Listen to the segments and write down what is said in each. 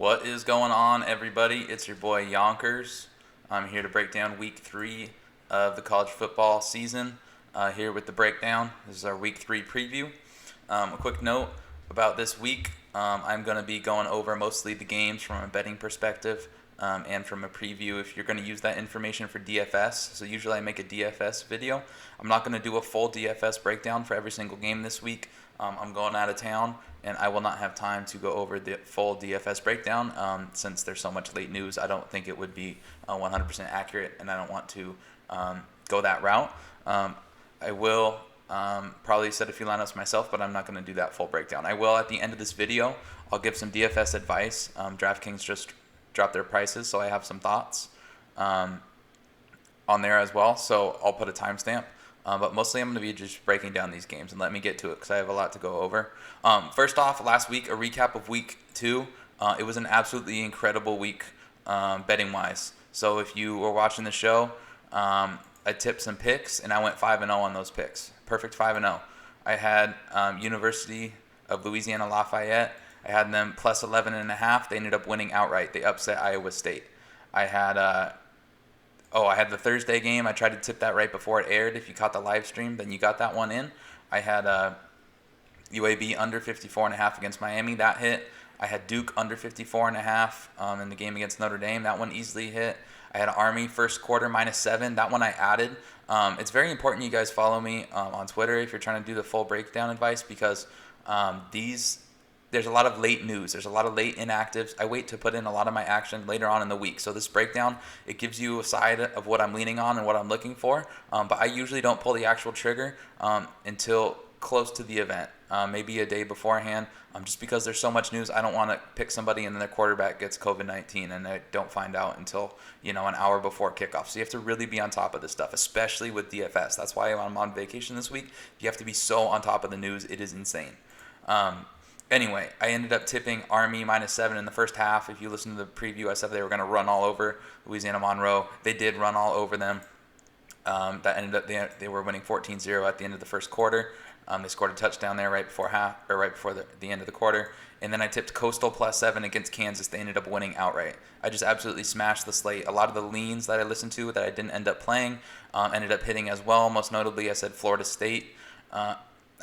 What is going on, everybody? It's your boy Yonkers. I'm here to break down week 3 of the college football season. Here with the breakdown. This is our week 3 preview. A quick note about this week. I'm going to be going over mostly the games from a betting perspective and from a preview if you're going to use that information for DFS. So usually I make a DFS video. I'm not going to do a full DFS breakdown for every single game this week. I'm going out of town, and I will not have time to go over the full DFS breakdown since there's so much late news. I don't think it would be 100% accurate, and I don't want to go that route. I will probably set a few lineups myself, but I'm not going to do that full breakdown. I will at the end of this video. I'll give some DFS advice. DraftKings just dropped their prices, so I have some thoughts on there as well. So I'll put a timestamp. But mostly I'm going to be just breaking down these games, and let me get to it because I have a lot to go over. First off, last week, a recap of week 2. It was an absolutely incredible week betting-wise. So if you were watching the show, I tipped some picks, and I went 5-0 on those picks. Perfect 5-0. I had University of Louisiana Lafayette. I had them plus 11.5. They ended up winning outright. They upset Iowa State. I had I had the Thursday game. I tried to tip that right before it aired. If you caught the live stream, then you got that one in. I had UAB under 54.5 against Miami. That hit. I had Duke under 54.5 in the game against Notre Dame. That one easily hit. I had Army first quarter -7. That one I added. It's very important you guys follow me on Twitter if you're trying to do the full breakdown advice because there's a lot of late news. There's a lot of late inactives. I wait to put in a lot of my action later on in the week. So this breakdown, it gives you a side of what I'm leaning on and what I'm looking for. But I usually don't pull the actual trigger until close to the event, maybe a day beforehand. Just because there's so much news, I don't want to pick somebody and then their quarterback gets COVID-19 and I don't find out until an hour before kickoff. So you have to really be on top of this stuff, especially with DFS. That's why I'm on vacation this week. You have to be so on top of the news. It is insane. Anyway, I ended up tipping Army -7 in the first half. If you listen to the preview, I said they were going to run all over Louisiana Monroe. They did run all over them. That ended up they were winning 14-0 at the end of the first quarter. They scored a touchdown there right before the end of the quarter. And then I tipped Coastal +7 against Kansas. They ended up winning outright. I just absolutely smashed the slate. A lot of the leans that I listened to that I didn't end up playing ended up hitting as well. Most notably, I said Florida State.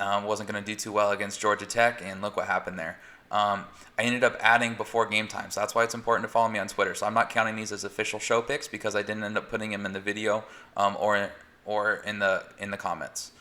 Wasn't going to do too well against Georgia Tech, and look what happened there. I ended up adding before game time, so that's why it's important to follow me on Twitter. So I'm not counting these as official show picks because I didn't end up putting them in the video or in the comments.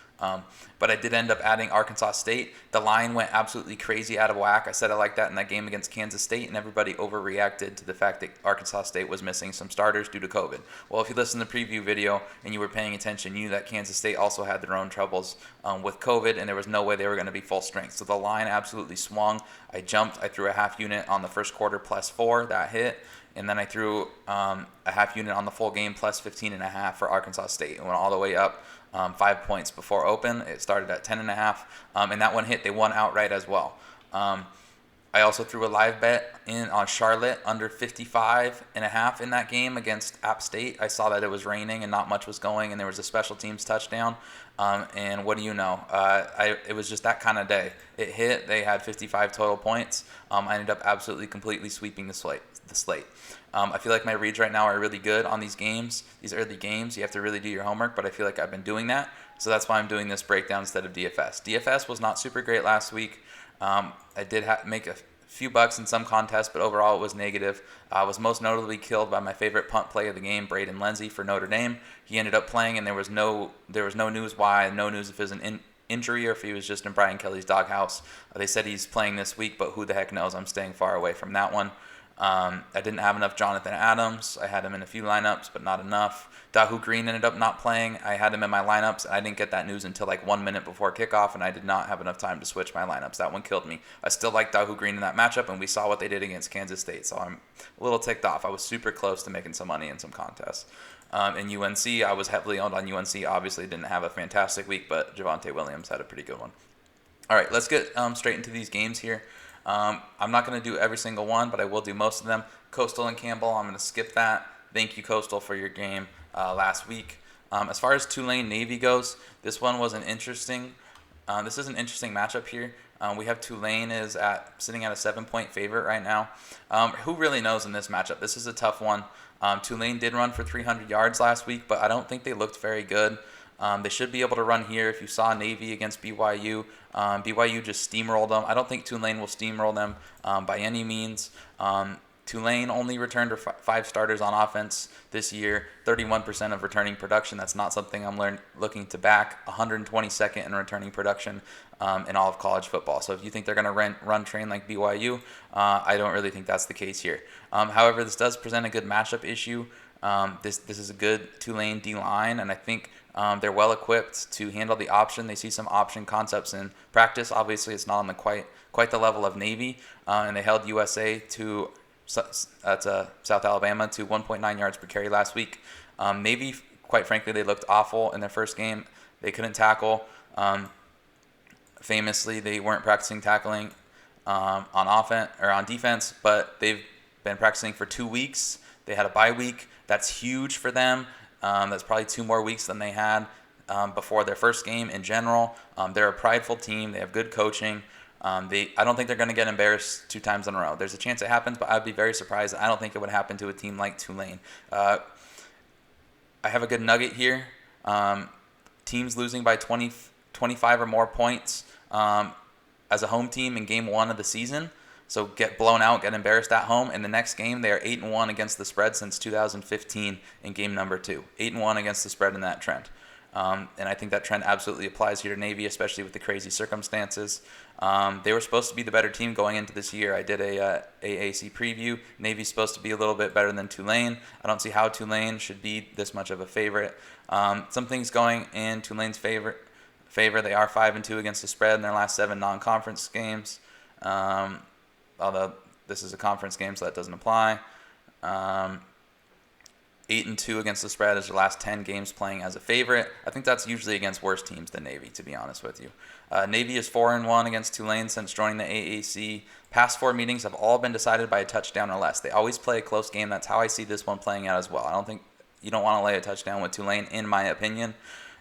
But I did end up adding Arkansas State. The line went absolutely crazy out of whack. I said I liked that in that game against Kansas State, and everybody overreacted to the fact that Arkansas State was missing some starters due to COVID. Well, if you listened to the preview video and you were paying attention, you knew that Kansas State also had their own troubles with COVID, and there was no way they were going to be full strength. So the line absolutely swung. I jumped. I threw a half unit on the first quarter +4. That hit. And then I threw a half unit on the full game +15.5 for Arkansas State. It went all the way up 5 points before open. It started at 10.5, and that one hit. They won outright as well. I also threw a live bet in on Charlotte under 55.5 in that game against App State. I saw that it was raining and not much was going, and there was a special teams touchdown. And what do you know? It was just that kind of day. It hit. They had 55 total points. I ended up absolutely completely sweeping the slate. I feel like my reads right now are really good on these games, these early games. You have to really do your homework, but I feel like I've been doing that. So that's why I'm doing this breakdown instead of DFS. DFS was not super great last week. I did make a few bucks in some contests, but overall it was negative. I was most notably killed by my favorite punt play of the game, Braden Lenzy for Notre Dame. He ended up playing, and there was no news why, no news if it was an injury or if he was just in Brian Kelly's doghouse. They said he's playing this week, but who the heck knows? I'm staying far away from that one. I didn't have enough Jonathan Adams. I had him in a few lineups, but not enough. Dahu Green ended up not playing. I had him in my lineups, and I didn't get that news until like 1 minute before kickoff, and I did not have enough time to switch my lineups. That one killed me. I still like Dahu Green in that matchup, and we saw what they did against Kansas State, so I'm a little ticked off. I was super close to making some money in some contests. In UNC, I was heavily owned on UNC. Obviously didn't have a fantastic week, but Javonte Williams had a pretty good one. All right, let's get straight into these games here. I'm not going to do every single one, but I will do most of them. Coastal and Campbell, I'm going to skip that. Thank you, Coastal, for your game last week. As far as Tulane Navy goes, this one was an interesting This is an interesting matchup here. We have Tulane is sitting at a 7-point favorite right now. Who really knows in this matchup? This is a tough one. Tulane did run for 300 yards last week, but I don't think they looked very good. They should be able to run here. If you saw Navy against BYU, BYU just steamrolled them. I don't think Tulane will steamroll them by any means. Tulane only returned 5 starters on offense this year, 31% of returning production. That's not something I'm looking to back. 122nd in returning production in all of college football. So if you think they're going to run train like BYU, I don't really think that's the case here. However, this does present a good matchup issue. This is a good Tulane D-line, and I think they're well equipped to handle the option. They see some option concepts in practice. Obviously, it's not on the quite the level of Navy, and they held USA to South Alabama to 1.9 yards per carry last week. Navy, quite frankly, they looked awful in their first game. They couldn't tackle. Famously, they weren't practicing tackling on offense or on defense, but they've been practicing for 2 weeks. They had a bye week. That's huge for them. That's probably 2 more weeks than they had before their first game in general. They're a prideful team. They have good coaching. I don't think they're going to get embarrassed 2 times in a row. There's a chance it happens, but I'd be very surprised. I don't think it would happen to a team like Tulane. I have a good nugget here. Teams losing by 25 or more points as a home team in game 1 of the season. So get blown out, get embarrassed at home. In the next game, they are 8-1 against the spread since 2015 in game number 2. 8-1 against the spread in that trend. And I think that trend absolutely applies here to Navy, especially with the crazy circumstances. They were supposed to be the better team going into this year. I did a AAC preview. Navy's supposed to be a little bit better than Tulane. I don't see how Tulane should be this much of a favorite. Some things going in Tulane's favor. They are 5-2 against the spread in their last 7 non-conference games. Although this is a conference game, so that doesn't apply. 8-2 against the spread is their last 10 games playing as a favorite. I think that's usually against worse teams than Navy, to be honest with you. Navy is 4-1 against Tulane since joining the AAC. Past 4 meetings have all been decided by a touchdown or less. They always play a close game. That's how I see this one playing out as well. I don't think you don't want to lay a touchdown with Tulane, in my opinion.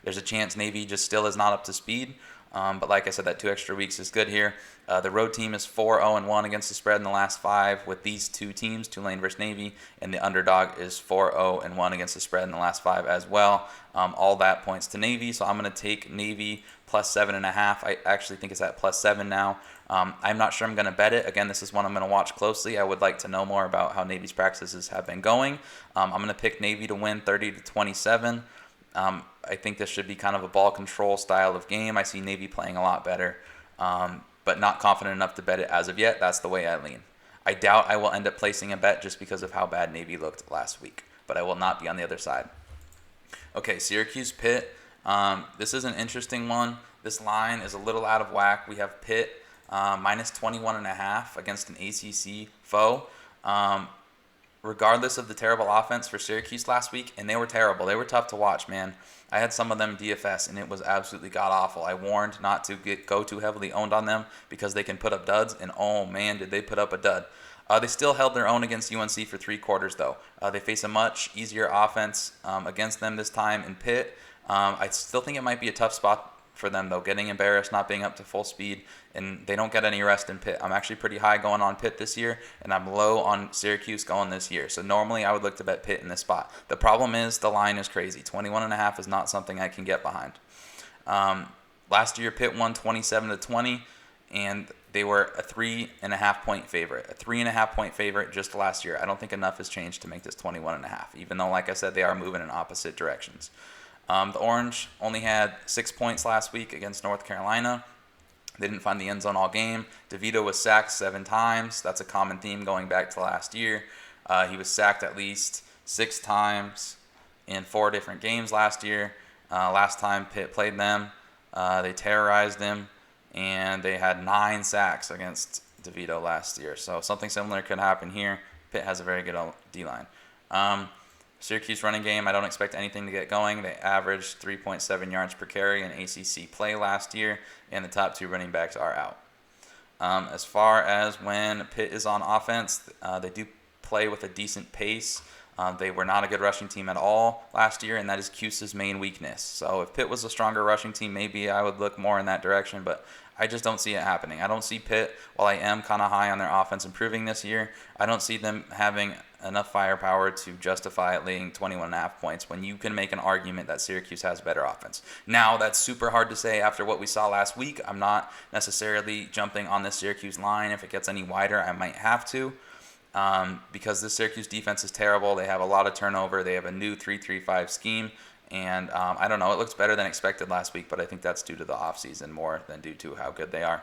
There's a chance Navy just still is not up to speed. But like I said, that 2 extra weeks is good here. The road team is 4-0-1 against the spread in the last 5 with these 2 teams, Tulane versus Navy, and the underdog is 4-0-1 against the spread in the last 5 as well. All that points to Navy, so I'm going to take Navy plus 7.5. I actually think it's at plus 7 now. I'm not sure I'm going to bet it. Again, this is one I'm going to watch closely. I would like to know more about how Navy's practices have been going. I'm going to pick Navy to win 30-27. I think this should be kind of a ball control style of game. I see Navy playing a lot better, but not confident enough to bet it as of yet. That's the way I lean. I doubt I will end up placing a bet just because of how bad Navy looked last week, but I will not be on the other side. Okay, Syracuse Pitt. This is an interesting one. This line is a little out of whack. We have Pitt minus 21.5 against an ACC foe. Regardless of the terrible offense for Syracuse last week, and they were terrible. They were tough to watch, man. I had some of them DFS, and it was absolutely god-awful. I warned not to go too heavily owned on them because they can put up duds, and oh, man, did they put up a dud. They still held their own against UNC for 3 quarters, though. They face a much easier offense against them this time in Pitt. I still think it might be a tough spot for them, though, getting embarrassed, not being up to full speed, and they don't get any rest in Pitt. I'm actually pretty high going on Pitt this year, and I'm low on Syracuse going this year. So normally I would look to bet Pitt in this spot. The problem is the line is crazy. 21.5 is not something I can get behind. Last year, Pitt won 27-20, and they were a 3.5 point favorite. A 3.5 point favorite just last year. I don't think enough has changed to make this 21.5, even though, like I said, they are moving in opposite directions. The Orange only had 6 points last week against North Carolina. They didn't find the end zone all game. DeVito was sacked 7 times. That's a common theme going back to last year. He was sacked at least 6 times in 4 different games last year. Last time Pitt played them, they terrorized him, and they had 9 sacks against DeVito last year. So something similar could happen here. Pitt has a very good D-line. Syracuse running game, I don't expect anything to get going. They averaged 3.7 yards per carry in ACC play last year, and the top 2 running backs are out. As far as when Pitt is on offense, they do play with a decent pace. They were not a good rushing team at all last year, and that is Cuse's main weakness. So if Pitt was a stronger rushing team, maybe I would look more in that direction, but I just don't see it happening. I don't see Pitt, while I am kind of high on their offense improving this year, I don't see them having enough firepower to justify laying 21.5 points when you can make an argument that Syracuse has better offense. Now, that's super hard to say after what we saw last week. I'm not necessarily jumping on this Syracuse line. If it gets any wider, I might have to. Because this Syracuse defense is terrible. They have a lot of turnover. They have a new 3-3-5 scheme. And I don't know, it looks better than expected last week, but I think that's due to the offseason more than due to how good they are.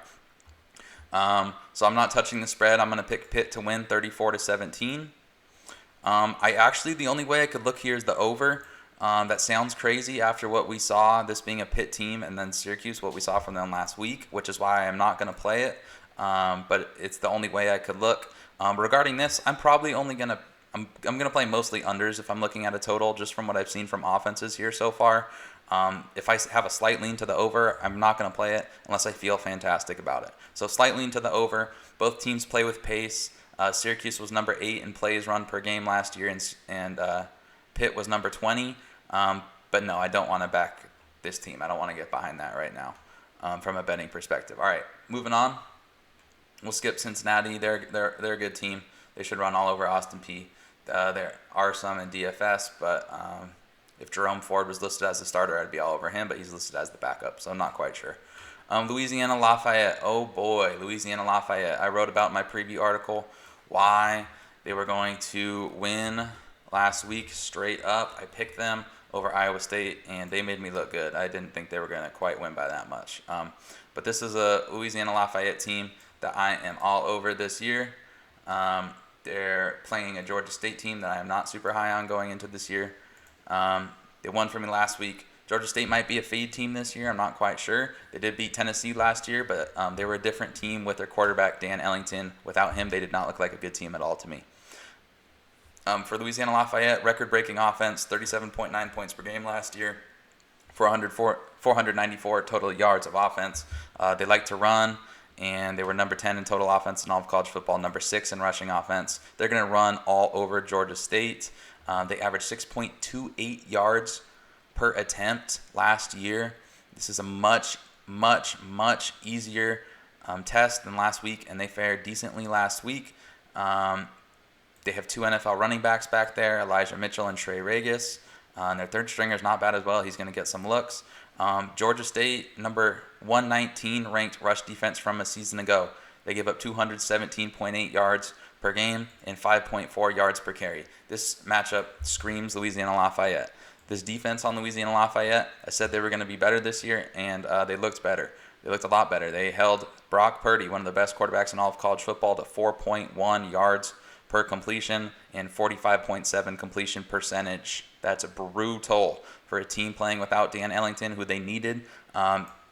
So I'm not touching the spread. I'm going to pick Pitt to win 34-17. The only way I could look here is the over. That sounds crazy after what we saw, this being a Pitt team, and then Syracuse, what we saw from them last week, which is why I'm not going to play it. But it's the only way I could look. Regarding this, I'm probably only going to I'm going to play mostly unders if I'm looking at a total, just from what I've seen from offenses here so far. If I have a slight lean to the over, I'm not going to play it unless I feel fantastic about it. So slight lean to the over. Both teams play with pace. Syracuse was number 8 in plays run per game last year, and Pitt was number 20. But no, I don't want to back this team. I don't want to get behind that right now from a betting perspective. All right, moving on. We'll skip Cincinnati. They're a good team. They should run all over Austin Peay. There are some in DFS, but if Jerome Ford was listed as the starter, I'd be all over him, but he's listed as the backup, so I'm not quite sure. Louisiana Lafayette. Oh boy, Louisiana Lafayette. I wrote about in my preview article why they were going to win last week straight up. I picked them over Iowa State, and they made me look good. I didn't think they were going to quite win by that much. But this is a Louisiana Lafayette team that I am all over this year. They're playing a Georgia State team that I am not super high on going into this year. They won for me last week. Georgia State might be a fade team this year. I'm not quite sure. They did beat Tennessee last year, but they were a different team with their quarterback, Dan Ellington. Without him, they did not look like a good team at all to me. For Louisiana Lafayette, record-breaking offense, 37.9 points per game last year, 494 total yards of offense. They like to run, and they were number 10 in total offense in all of college football, number 6 in rushing offense. They're going to run all over Georgia State. They averaged 6.28 yards per attempt last year. This is a much, much, much easier test than last week, and they fared decently last week. They have 2 NFL running backs back there, Elijah Mitchell and Trey Regis. And their third stringer is not bad as well. He's going to get some looks. Georgia State, number 119 ranked rush defense from a season ago. They give up 217.8 yards per game and 5.4 yards per carry. This matchup screams Louisiana Lafayette. This defense on Louisiana Lafayette, I said they were going to be better this year, and they looked better. They looked a lot better. They held Brock Purdy, one of the best quarterbacks in all of college football, to 4.1 yards per completion and 45.7 completion percentage. That's brutal for a team playing without Dan Ellington, who they needed.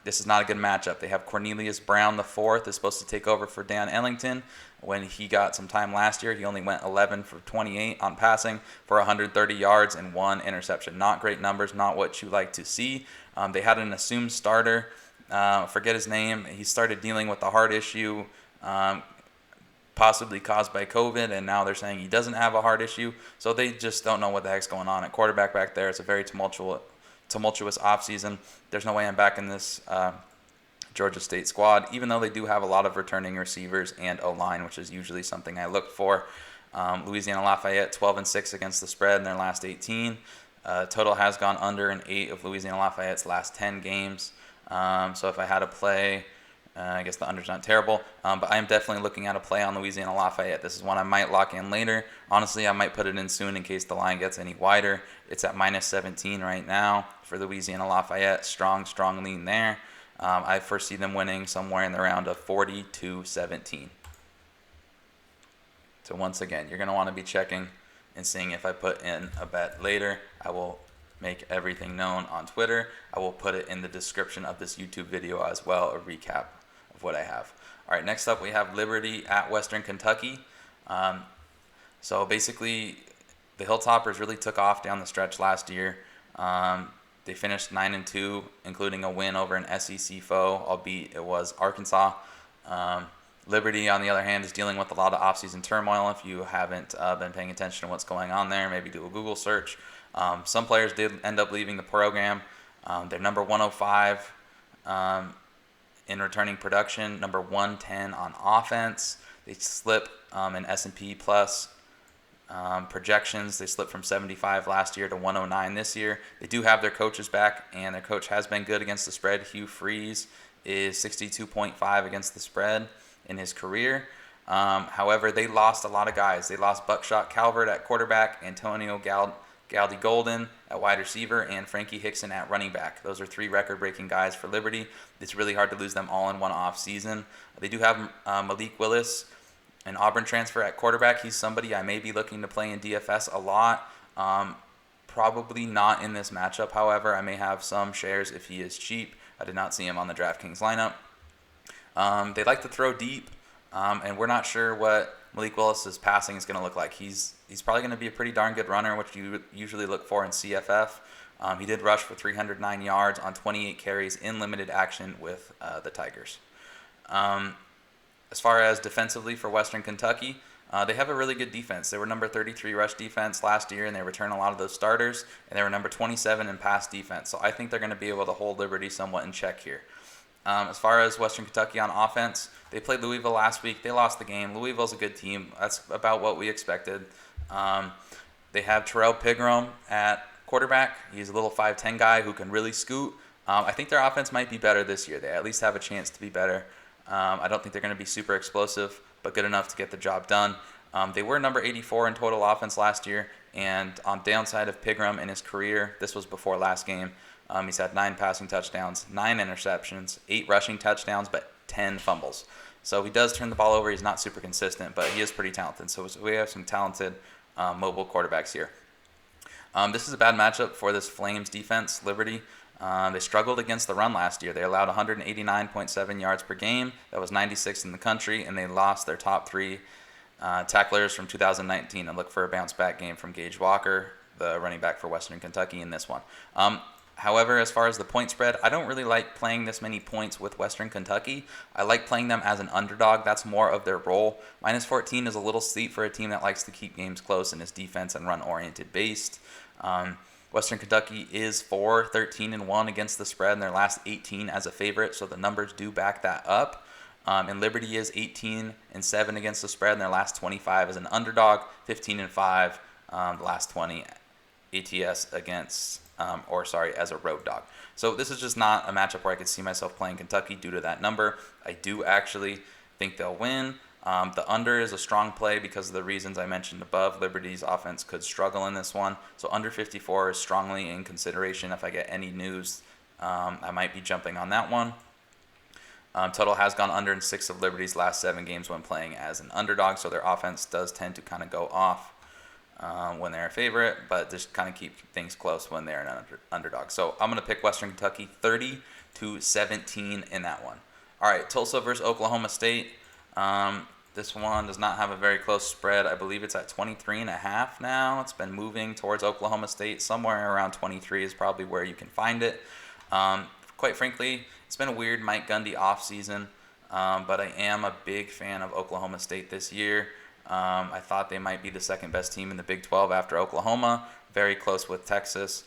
This is not a good matchup. They have Cornelius Brown IV is supposed to take over for Dan Ellington. When he got some time last year, he only went 11 for 28 on passing for 130 yards and 1 interception. Not great numbers, not what you like to see. They had an assumed starter. Forget his name. He started dealing with a heart issue, possibly caused by COVID, and now they're saying he doesn't have a heart issue. So they just don't know what the heck's going on at quarterback back there. It's a very tumultuous offseason. There's no way I'm backing this Georgia State squad, even though they do have a lot of returning receivers and O-line, which is usually something I look for. Louisiana Lafayette, 12-6 against the spread in their last 18. Total has gone under in 8 of Louisiana Lafayette's last 10 games. So if I had to play, I guess the under's not terrible, but I am definitely looking at a play on Louisiana Lafayette. This is one I might lock in later. Honestly, I might put it in soon in case the line gets any wider. It's at -17 right now for Louisiana Lafayette. Strong lean there. I foresee them winning somewhere in the round of 40-17. So once again, you're going to want to be checking and seeing if I put in a bet later. I will make everything known on Twitter. I will put it in the description of this YouTube video as well, a recap of what I have. All right, next up we have Liberty at Western Kentucky. So basically, the Hilltoppers really took off down the stretch last year. They finished 9-2, including a win over an SEC foe, albeit it was Arkansas. Liberty, on the other hand, is dealing with a lot of offseason turmoil. If you haven't been paying attention to what's going on there, maybe do a Google search. Some players did end up leaving the program. They're number 105 in returning production, number 110 on offense. They slip in S&P plus projections. They slipped from 75 last year to 109 this year. They do have their coaches back, and their coach has been good against the spread. Hugh Freeze is 62.5 against the spread in his career. However, they lost a lot of guys. They lost Buckshot Calvert at quarterback, Antonio Galdi Golden at wide receiver, and Frankie Hickson at running back. Those are 3 record-breaking guys for Liberty. It's really hard to lose them all in one off season. They do have Malik Willis, an Auburn transfer at quarterback. He's somebody I may be looking to play in DFS a lot. Probably not in this matchup, however. I may have some shares if he is cheap. I did not see him on the DraftKings lineup. They like to throw deep, and we're not sure what Malik Willis's passing is going to look like. He's probably going to be a pretty darn good runner, which you usually look for in CFF. He did rush for 309 yards on 28 carries in limited action with the Tigers. As far as defensively for Western Kentucky, they have a really good defense. They were number 33 rush defense last year, and they returned a lot of those starters, and they were number 27 in pass defense. So I think they're going to be able to hold Liberty somewhat in check here. As far as Western Kentucky on offense, they played Louisville last week. They lost the game. Louisville's a good team. That's about what we expected. They have Terrell Pigram at quarterback. He's a little 5'10 guy who can really scoot. I think their offense might be better this year. They at least have a chance to be better. I don't think they're going to be super explosive, but good enough to get the job done. They were number 84 in total offense last year, and on downside of Pigram in his career, this was before last game, he's had 9 passing touchdowns, 9 interceptions, 8 rushing touchdowns, but 10 fumbles. So he does turn the ball over. He's not super consistent, but he is pretty talented. So we have some talented mobile quarterbacks here. This is a bad matchup for this Flames defense, Liberty. They struggled against the run last year. They allowed 189.7 yards per game. That was 96th in the country, and they lost their top 3 tacklers from 2019. And look for a bounce-back game from Gage Walker, the running back for Western Kentucky, in this one. However, as far as the point spread, I don't really like playing this many points with Western Kentucky. I like playing them as an underdog. That's more of their role. Minus 14 is a little steep for a team that likes to keep games close and is defense and run-oriented based. Western Kentucky is 4-13-1 against the spread in their last 18 as a favorite, so the numbers do back that up. And Liberty is 18-7 against the spread in their last 25 as an underdog, 15-5 the last 20 ATS against, as a road dog. So this is just not a matchup where I could see myself playing Kentucky due to that number. I do actually think they'll win. The under is a strong play because of the reasons I mentioned above. Liberty's offense could struggle in this one. So under 54 is strongly in consideration. If I get any news, I might be jumping on that one. Total has gone under in 6 of Liberty's last 7 games when playing as an underdog. So their offense does tend to kind of go off when they're a favorite, but just kind of keep things close when they're an underdog. So I'm going to pick Western Kentucky 30-17 in that one. All right, Tulsa versus Oklahoma State. This one does not have a very close spread. I believe it's at 23.5 now. It's been moving towards Oklahoma State. Somewhere around 23 is probably where you can find it. Quite frankly, it's been a weird Mike Gundy offseason, but I am a big fan of Oklahoma State this year. I thought they might be the second best team in the Big 12 after Oklahoma, very close with Texas.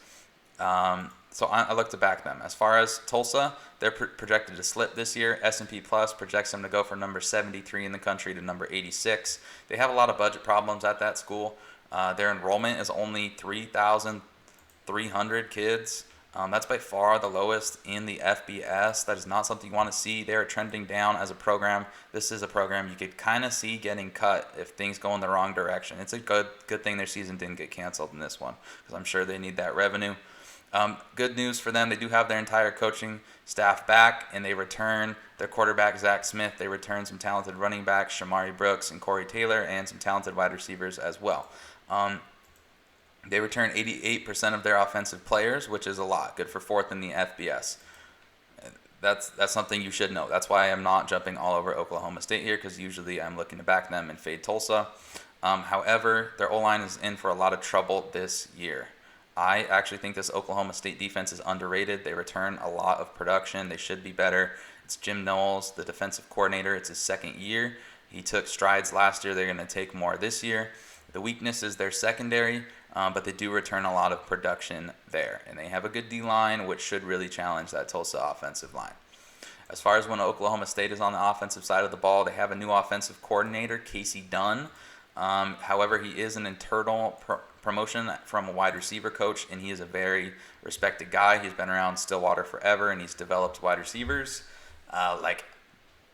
So I look to back them. As far as Tulsa, they're projected to slip this year. S&P Plus projects them to go from number 73 in the country to number 86. They have a lot of budget problems at that school. Their enrollment is only 3,300 kids. That's by far the lowest in the FBS. That is not something you want to see. They're trending down as a program. This is a program you could kind of see getting cut if things go in the wrong direction. It's a good thing their season didn't get canceled in this one because I'm sure they need that revenue. Good news for them, they do have their entire coaching staff back, and they return their quarterback, Zach Smith. They return some talented running backs, Shamari Brooks and Corey Taylor, and some talented wide receivers as well. They return 88% of their offensive players, which is a lot. Good for 4th in the FBS. That's something you should know. That's why I'm not jumping all over Oklahoma State here, because usually I'm looking to back them and fade Tulsa. However, their O-line is in for a lot of trouble this year. I actually think this Oklahoma State defense is underrated. They return a lot of production. They should be better. It's Jim Knowles, the defensive coordinator. It's his 2nd year. He took strides last year. They're going to take more this year. The weakness is their secondary, but they do return a lot of production there. And they have a good D-line, which should really challenge that Tulsa offensive line. As far as when Oklahoma State is on the offensive side of the ball, they have a new offensive coordinator, Casey Dunn. However, he is an internal promotion from a wide receiver coach, and he is a very respected guy. He's been around Stillwater forever, and he's developed wide receivers like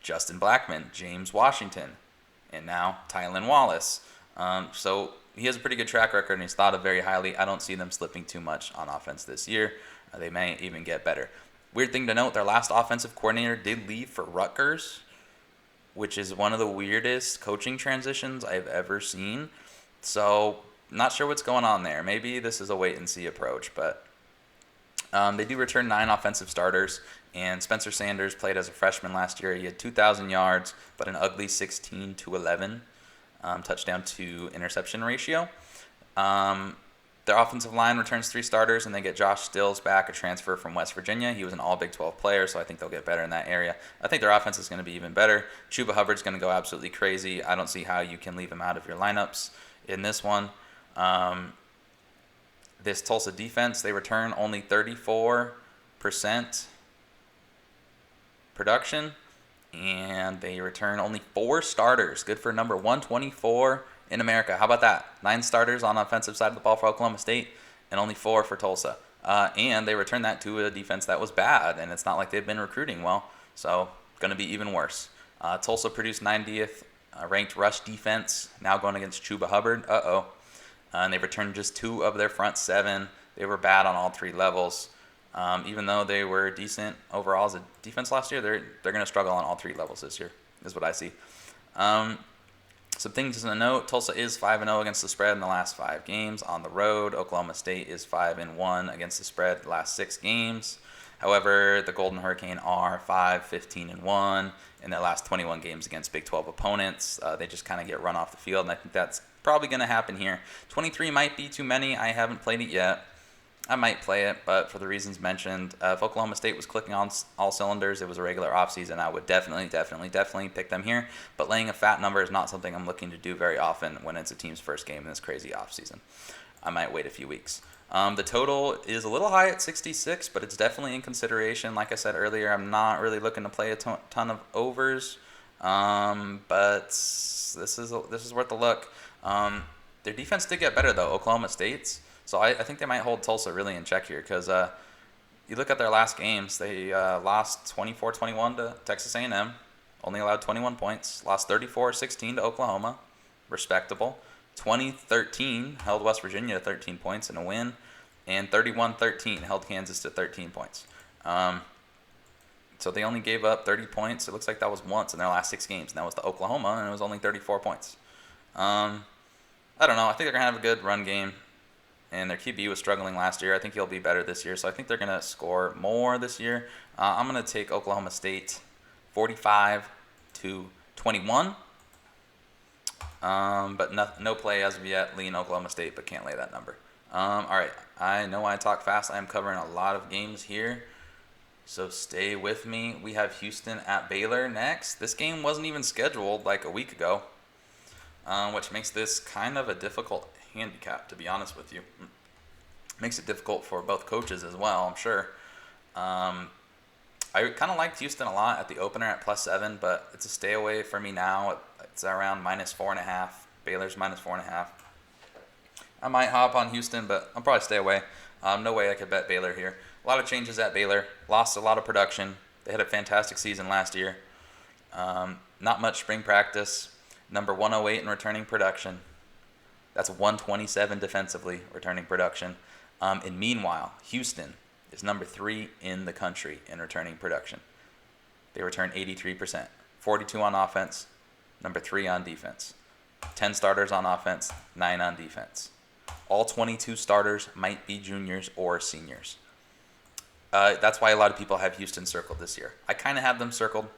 Justin Blackmon, James Washington, and now Tylan Wallace. So he has a pretty good track record, and he's thought of very highly. I don't see them slipping too much on offense this year. They may even get better. Weird thing to note, their last offensive coordinator did leave for Rutgers, which is one of the weirdest coaching transitions I've ever seen. So not sure what's going on there. Maybe this is a wait-and-see approach, but they do return 9 offensive starters, and Spencer Sanders played as a freshman last year. He had 2,000 yards, but an ugly 16-11 touchdown to interception ratio. Their offensive line returns 3 starters, and they get Josh Stills back, a transfer from West Virginia. He was an all-Big 12 player, so I think they'll get better in that area. I think their offense is going to be even better. Chuba Hubbard's going to go absolutely crazy. I don't see how you can leave him out of your lineups in this one. This Tulsa defense, they return only 34% production, and they return only 4 starters. Good for number 124 in America. How about that? 9 starters on the offensive side of the ball for Oklahoma State, and only 4 for Tulsa. And they return that to a defense that was bad, and it's not like they've been recruiting well, so going to be even worse. Tulsa produced 90th ranked rush defense, now going against Chuba Hubbard. And they returned just 2 of their front 7. They were bad on all 3 levels. Even though they were decent overall as a defense last year, they're going to struggle on all 3 levels this year, is what I see. Some things to note, Tulsa is 5-0 against the spread in the last 5 games on the road. Oklahoma State is 5-1 against the spread the last 6 games. However, the Golden Hurricane are 5-15-1 in their last 21 games against Big 12 opponents. They just kind of get run off the field, and I think that's probably going to happen here. 23 might be too many. I haven't played it yet. I might play it, but for the reasons mentioned, if Oklahoma State was clicking on all cylinders, it was a regular offseason, I would definitely pick them here. But laying a fat number is not something I'm looking to do very often when it's a team's first game in this crazy offseason. I might wait a few weeks. The total is a little high at 66, but it's definitely in consideration. Like I said earlier, I'm not really looking to play a ton of overs, but this is worth a look. Their defense did get better, though, Oklahoma State's. So I think they might hold Tulsa really in check here because you look at their last games. They lost 24-21 to Texas A&M, only allowed 21 points. Lost 34-16 to Oklahoma, respectable. 2013 held West Virginia to 13 points in a win, and 31-13 held Kansas to 13 points. So they only gave up 30 points. It looks like that was once in their last 6 games, and that was to Oklahoma, and it was only 34 points. I don't know. I think they're going to have a good run game. And their QB was struggling last year. I think he'll be better this year. So I think they're going to score more this year. I'm going to take Oklahoma State 45-21. But no play as of yet. Lean Oklahoma State, but can't lay that number. All right. I know I talk fast. I am covering a lot of games here. So stay with me. We have Houston at Baylor next. This game wasn't even scheduled like a week ago, which makes this kind of a difficult handicap, to be honest with you. Makes it difficult for both coaches as well, I'm sure. I kind of liked Houston a lot at the opener at +7, but it's a stay away for me now. It's around -4.5. Baylor's -4.5. I might hop on Houston, but I'll probably stay away. No way I could bet Baylor here. A lot of changes at Baylor. Lost a lot of production. They had a fantastic season last year. Not much spring practice. Number 108 in returning production. That's 127 defensively, returning production. And meanwhile, Houston is number 3 in the country in returning production. They return 83%. 42 on offense, number 3 on defense. 10 starters on offense, 9 on defense. All 22 starters might be juniors or seniors. That's why a lot of people have Houston circled this year. I kind of have them circled.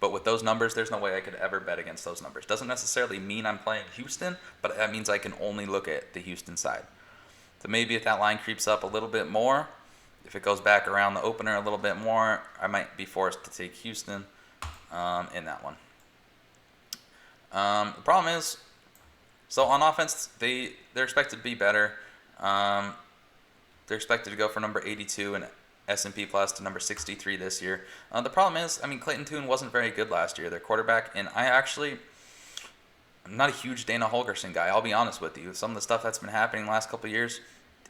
But with those numbers, there's no way I could ever bet against those numbers. Doesn't necessarily mean I'm playing Houston, but that means I can only look at the Houston side. So maybe if that line creeps up a little bit more, if it goes back around the opener a little bit more, I might be forced to take Houston in that one. The problem is, so on offense, they're expected to be better. They're expected to go for number 82 in S&P Plus to number 63 this year. The problem is, Clayton Tune wasn't very good last year, their quarterback, and I'm not a huge Dana Holgerson guy, I'll be honest with you. Some of the stuff that's been happening the last couple of years,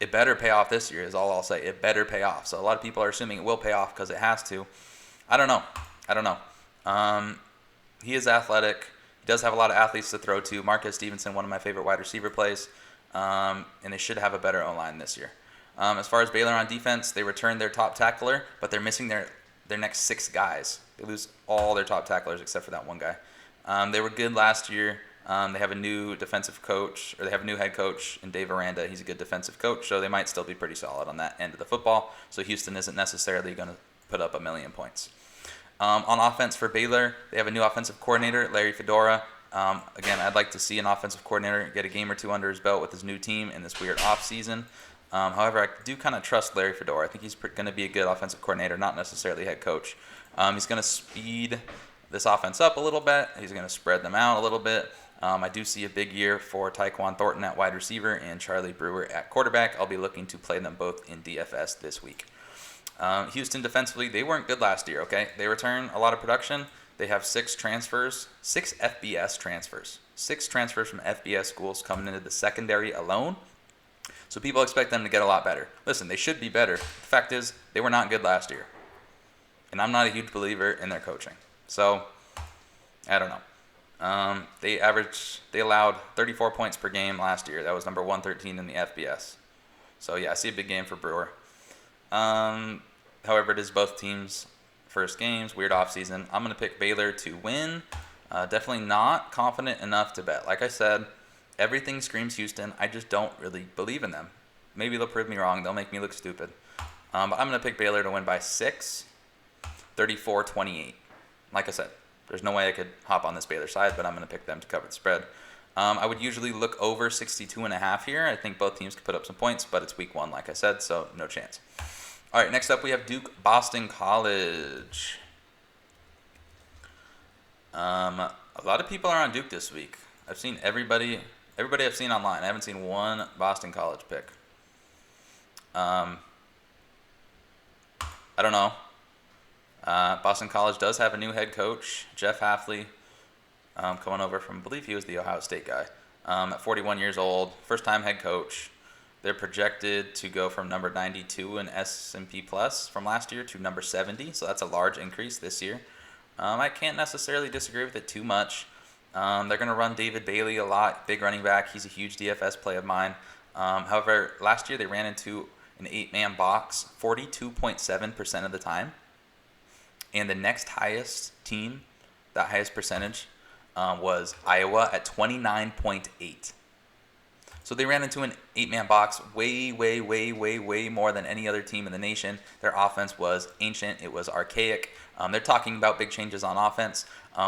it better pay off this year is all I'll say. It better pay off. So a lot of people are assuming it will pay off because it has to. I don't know. He is athletic. He does have a lot of athletes to throw to. Marquez Stevenson, one of my favorite wide receiver plays. And they should have a better O-line this year. As far as Baylor on defense, they returned their top tackler, but they're missing their next 6 guys. They lose all their top tacklers except for that one guy. They were good last year. They have a new defensive coach, or they have a new head coach in Dave Aranda. He's a good defensive coach, so they might still be pretty solid on that end of the football. So Houston isn't necessarily going to put up 1,000,000 points. On offense for Baylor, they have a new offensive coordinator, Larry Fedora. Again, I'd like to see an offensive coordinator get a game or two under his belt with his new team in this weird offseason. However, I do kind of trust Larry Fedora. I think he's going to be a good offensive coordinator, not necessarily head coach. He's going to speed this offense up a little bit. He's going to spread them out a little bit. I do see a big year for Tyquan Thornton at wide receiver and Charlie Brewer at quarterback. I'll be looking to play them both in DFS this week. Houston defensively, they weren't good last year, okay? They return a lot of production. They have 6 transfers, 6 FBS transfers. 6 transfers from FBS schools coming into the secondary alone. So people expect them to get a lot better. Listen, they should be better. The fact is, they were not good last year. And I'm not a huge believer in their coaching. So, I don't know. They allowed 34 points per game last year. That was number 113 in the FBS. So yeah, I see a big game for Brewer. However, it is both teams' first games, weird offseason. I'm going to pick Baylor to win. Definitely not confident enough to bet. Like I said, everything screams Houston. I just don't really believe in them. Maybe they'll prove me wrong. They'll make me look stupid. But I'm going to pick Baylor to win by 6, 34-28. Like I said, there's no way I could hop on this Baylor side, but I'm going to pick them to cover the spread. I would usually look over 62.5 here. I think both teams could put up some points, but it's week 1, like I said, so no chance. All right, next up we have Duke Boston College. A lot of people are on Duke this week. I've seen everybody I've seen online. I haven't seen one Boston College pick. I don't know. Boston College does have a new head coach, Jeff Hafley, coming over from, I believe he was the Ohio State guy, at 41 years old, first-time head coach. They're projected to go from number 92 in S&P Plus from last year to number 70, so that's a large increase this year. I can't necessarily disagree with it too much. They're going to run David Bailey a lot, big running back. He's a huge DFS play of mine. However, last year they ran into an 8-man box 42.7% of the time. And the next highest team, that highest percentage, was Iowa at 29.8. So they ran into an 8-man box way more than any other team in the nation. Their offense was ancient. It was archaic. They're talking about big changes on offense,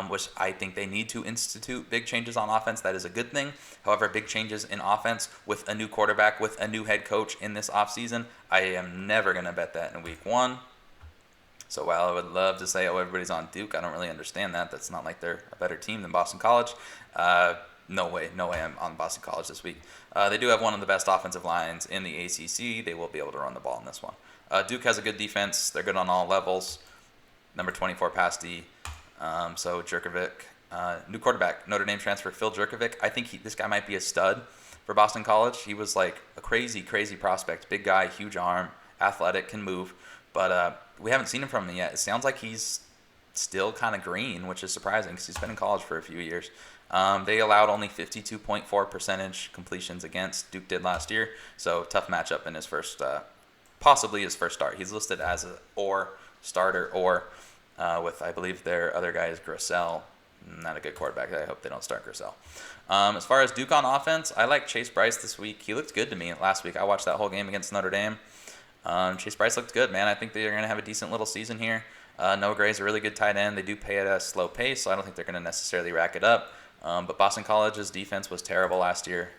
which I think they need to institute big changes on offense. That is a good thing. However, big changes in offense with a new quarterback, with a new head coach in this offseason, I am never going to bet that in week 1. So while I would love to say, oh, everybody's on Duke, I don't really understand that. That's not like they're a better team than Boston College. No way I'm on Boston College this week. They do have one of the best offensive lines in the ACC. They will be able to run the ball in this one. Duke has a good defense. They're good on all levels. Number 24 pass D. So Jerkovic, new quarterback, Notre Dame transfer Phil Jerkovic. I think this guy might be a stud for Boston College. He was like a crazy prospect. Big guy, huge arm, athletic, can move. But we haven't seen him from him yet. It sounds like he's still kind of green, which is surprising because he's been in college for a few years. They allowed only 52.4% completions against Duke did last year, so tough matchup in his first, possibly his first start. He's listed as a starter with, I believe, their other guy is Grissel. Not a good quarterback. I hope they don't start Grissel. As far as Duke on offense, I like Chase Bryce this week. He looked good to me last week. I watched that whole game against Notre Dame. Chase Bryce looked good, man. I think they're going to have a decent little season here. Noah Gray's a really good tight end. They do pay at a slow pace, so I don't think they're going to necessarily rack it up. But Boston College's defense was terrible last year.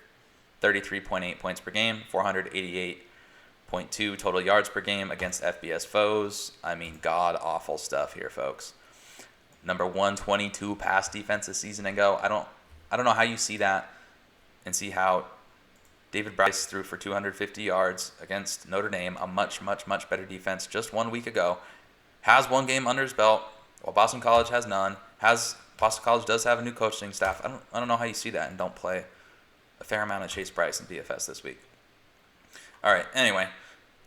33.8 points per game, 488.2 total yards per game against FBS foes. I mean, god-awful stuff here, folks. Number 122 pass defense a season ago. I don't know how you see that and see how David Bryce threw for 250 yards against Notre Dame, a much, much, much better defense just 1 week ago. Has one game under his belt, while Boston College has none. Boston College does have a new coaching staff. I don't know how you see that and don't play a fair amount of Chase Bryce in DFS this week. All right, anyway.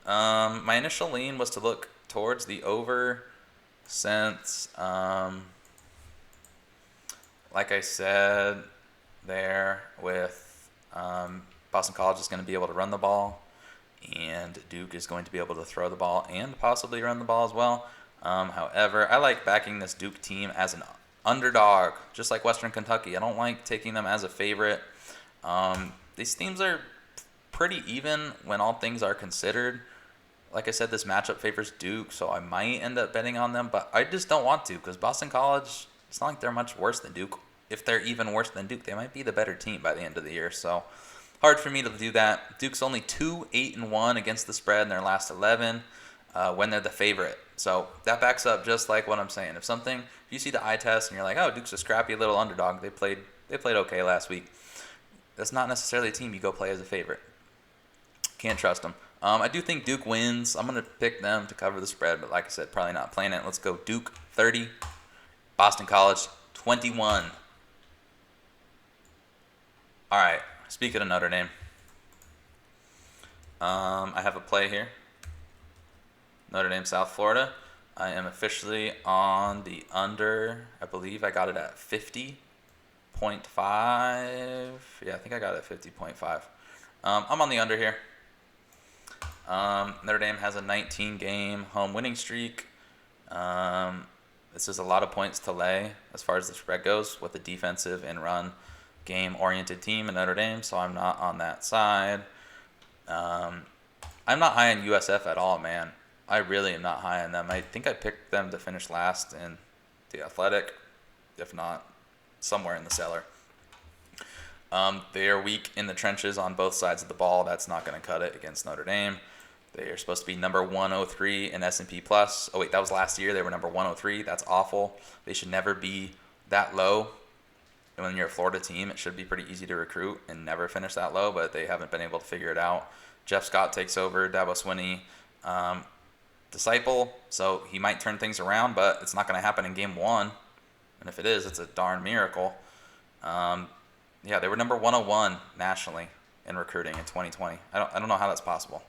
My initial lean was to look towards the over since, like I said there, with Boston College is going to be able to run the ball, and Duke is going to be able to throw the ball and possibly run the ball as well. However, I like backing this Duke team as an underdog, just like Western Kentucky. I don't like taking them as a favorite. These teams are pretty even when all things are considered. Like I said, this matchup favors Duke, so I might end up betting on them, but I just don't want to because Boston College, it's not like they're much worse than Duke. If they're even worse than Duke, they might be the better team by the end of the year, so hard for me to do that. Duke's only 2-8-1 against the spread in their last 11 when they're the favorite. So that backs up just like what I'm saying. If you see the eye test and you're like, oh, Duke's a scrappy little underdog, they played okay last week. That's not necessarily a team you go play as a favorite. Can't trust them. I do think Duke wins. I'm going to pick them to cover the spread, but like I said, probably not playing it. Let's go Duke 30, Boston College 21. All right, speaking of Notre Dame, I have a play here. Notre Dame, South Florida. I am officially on the under. I believe I got it at 50.5. Yeah, I think I got it at 50.5. I'm on the under here. Notre Dame has a 19-game home winning streak. This is a lot of points to lay as far as the spread goes with a defensive and run game-oriented team in Notre Dame, so I'm not on that side. I'm not high on USF at all, man. I really am not high on them. I think I picked them to finish last in the Athletic, if not somewhere in the cellar. They are weak in the trenches on both sides of the ball. That's not going to cut it against Notre Dame. They are supposed to be number 103 in S&P Plus. Oh, wait, that was last year. They were number 103. That's awful. They should never be that low. And when you're a Florida team, it should be pretty easy to recruit and never finish that low, but they haven't been able to figure it out. Jeff Scott takes over. Dabo Swinney, disciple, so he might turn things around, but it's not going to happen in game one. And if it is, it's a darn miracle. They were number 101 nationally in recruiting in 2020. I don't know how that's possible.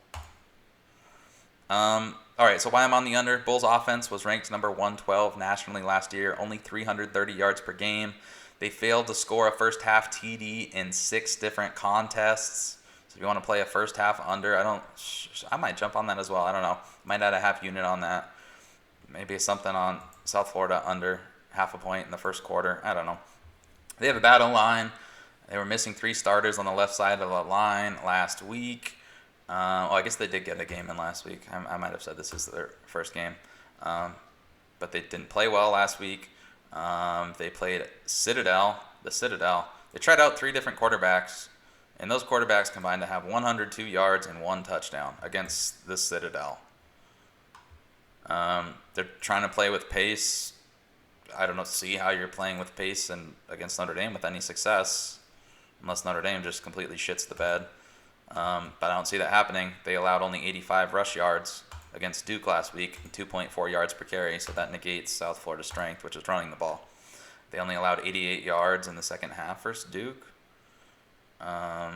All right, so why I'm on the under. Bulls offense was ranked number 112 nationally last year, only 330 yards per game. They failed to score a first half TD in 6 different contests. So if you want to play a first half under, I might jump on that as well. I don't know. Might add a half unit on that. Maybe something on South Florida under half a point in the first quarter. I don't know. They have a bad O-line. They were missing 3 starters on the left side of the line last week. I guess they did get a game in last week. I might have said this is their first game. But they didn't play well last week. They played the Citadel. They tried out 3 different quarterbacks, and those quarterbacks combined to have 102 yards and 1 touchdown against the Citadel. They're trying to play with pace. I don't know, see how you're playing with pace and against Notre Dame with any success, unless Notre Dame just completely shits the bed. But I don't see that happening. They allowed only 85 rush yards against Duke last week, and 2.4 yards per carry, so that negates South Florida's strength, which is running the ball. They only allowed 88 yards in the second half versus Duke. That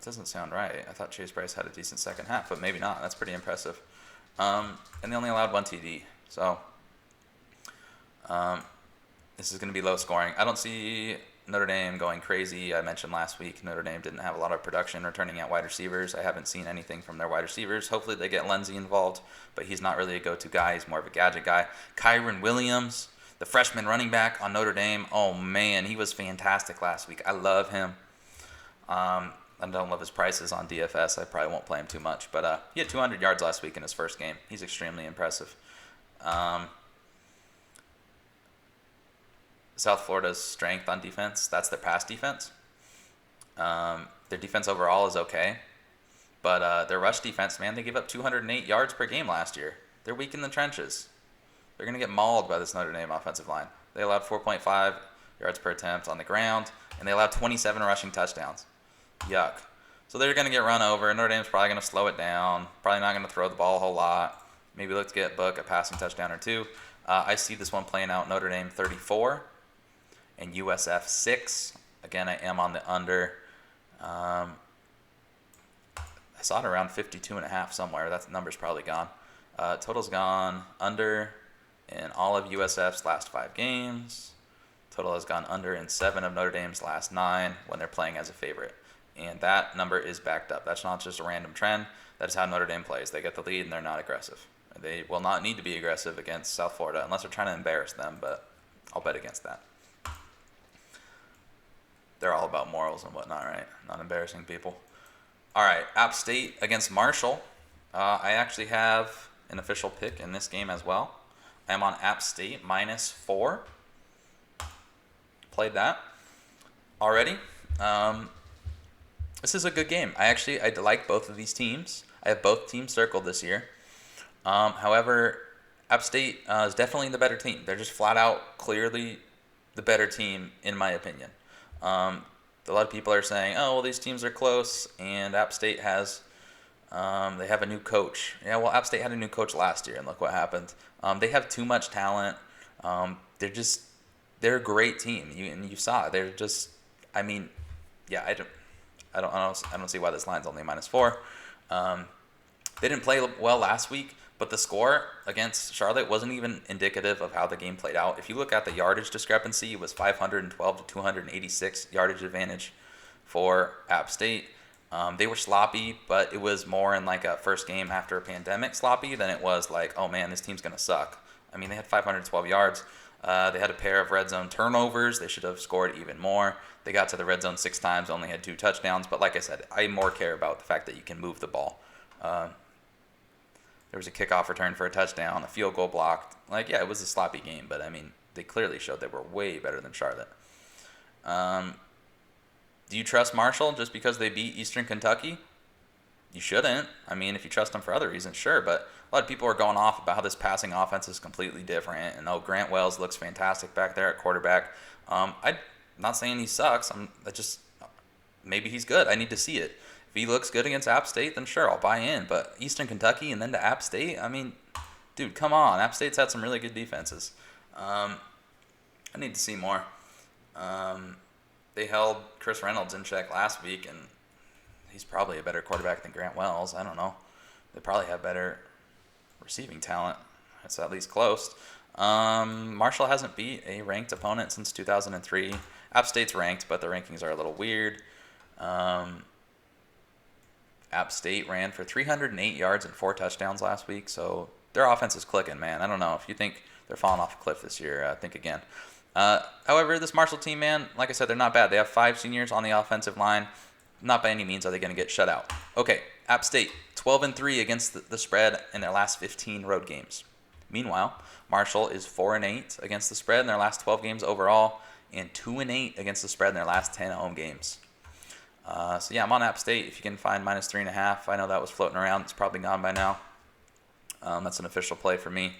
doesn't sound right. I thought Chase Bryce had a decent second half, but maybe not. That's pretty impressive. And they only allowed 1 TD. So this is going to be low scoring. I don't see Notre Dame going crazy. I mentioned last week Notre Dame didn't have a lot of production returning at wide receivers. I haven't seen anything from their wide receivers. Hopefully they get Lindsey involved, but he's not really a go-to guy. He's more of a gadget guy. Kyron Williams, the freshman running back on Notre Dame, oh man, he was fantastic last week. I love him. I don't love his prices on DFS. I probably won't play him too much, but he had 200 yards last week in his first game. He's extremely impressive. South Florida's strength on defense, that's their pass defense. Their defense overall is okay, but their rush defense, man, they gave up 208 yards per game last year. They're weak in the trenches. They're going to get mauled by this Notre Dame offensive line. They allowed 4.5 yards per attempt on the ground, and they allowed 27 rushing touchdowns. Yuck. So they're going to get run over. Notre Dame's probably going to slow it down. Probably not going to throw the ball a whole lot. Maybe look to get Book a passing touchdown or two. I see this one playing out Notre Dame 34 and USF 6. Again, I am on the under. I saw it around 52.5 somewhere. That number's probably gone. Total's gone under in all of USF's last 5 games. Total has gone under in 7 of Notre Dame's last 9 when they're playing as a favorite. And that number is backed up. That's not just a random trend. That is how Notre Dame plays. They get the lead and they're not aggressive. They will not need to be aggressive against South Florida unless they're trying to embarrass them, but I'll bet against that. They're all about morals and whatnot, right? Not embarrassing people. All right, App State against Marshall. I actually have an official pick in this game as well. I am on App State -4. Played that already. This is a good game. I like both of these teams. I have both teams circled this year. However, App State is definitely the better team. They're just flat out, clearly the better team, in my opinion. A lot of people are saying, oh, well, these teams are close, and App State has, they have a new coach. Yeah, well, App State had a new coach last year, and look what happened. They have too much talent. They're a great team. You saw it. They're just, I mean, yeah, I don't see why this line's only -4. They didn't play well last week, but the score against Charlotte wasn't even indicative of how the game played out. If you look at the yardage discrepancy, it was 512 to 286 yardage advantage for App State. They were sloppy, but it was more in like a first game after a pandemic sloppy than it was like, oh man, this team's going to suck. I mean, they had 512 yards. They had a pair of red zone turnovers. They should have scored even more. They got to the red zone 6 times, only had 2 touchdowns. But like I said, I more care about the fact that you can move the ball. There was a kickoff return for a touchdown, a field goal blocked. Like, yeah, it was a sloppy game, but I mean, they clearly showed they were way better than Charlotte. Do you trust Marshall just because they beat Eastern Kentucky? You shouldn't. I mean, if you trust them for other reasons, sure. But a lot of people are going off about how this passing offense is completely different. And Grant Wells looks fantastic back there at quarterback. I'm not saying he sucks. Maybe he's good. I need to see it. If he looks good against App State, then sure, I'll buy in. But Eastern Kentucky and then to App State, I mean, dude, come on. App State's had some really good defenses. I need to see more. They held Chris Reynolds in check last week, and he's probably a better quarterback than Grant Wells. I don't know. They probably have better receiving talent. It's at least close. Marshall hasn't beat a ranked opponent since 2003. App State's ranked, but the rankings are a little weird. App State ran for 308 yards and 4 touchdowns last week, so their offense is clicking, man. I don't know. If you think they're falling off a cliff this year, think again. However, this Marshall team, man, like I said, they're not bad. They have 5 seniors on the offensive line. Not by any means are they going to get shut out. Okay, App State, 12-3 against the spread in their last 15 road games. Meanwhile, Marshall is 4-8 against the spread in their last 12 games overall, and 2-8 against the spread in their last 10 home games. So yeah, I'm on App State. If you can find -3.5, I know that was floating around. It's probably gone by now. That's an official play for me.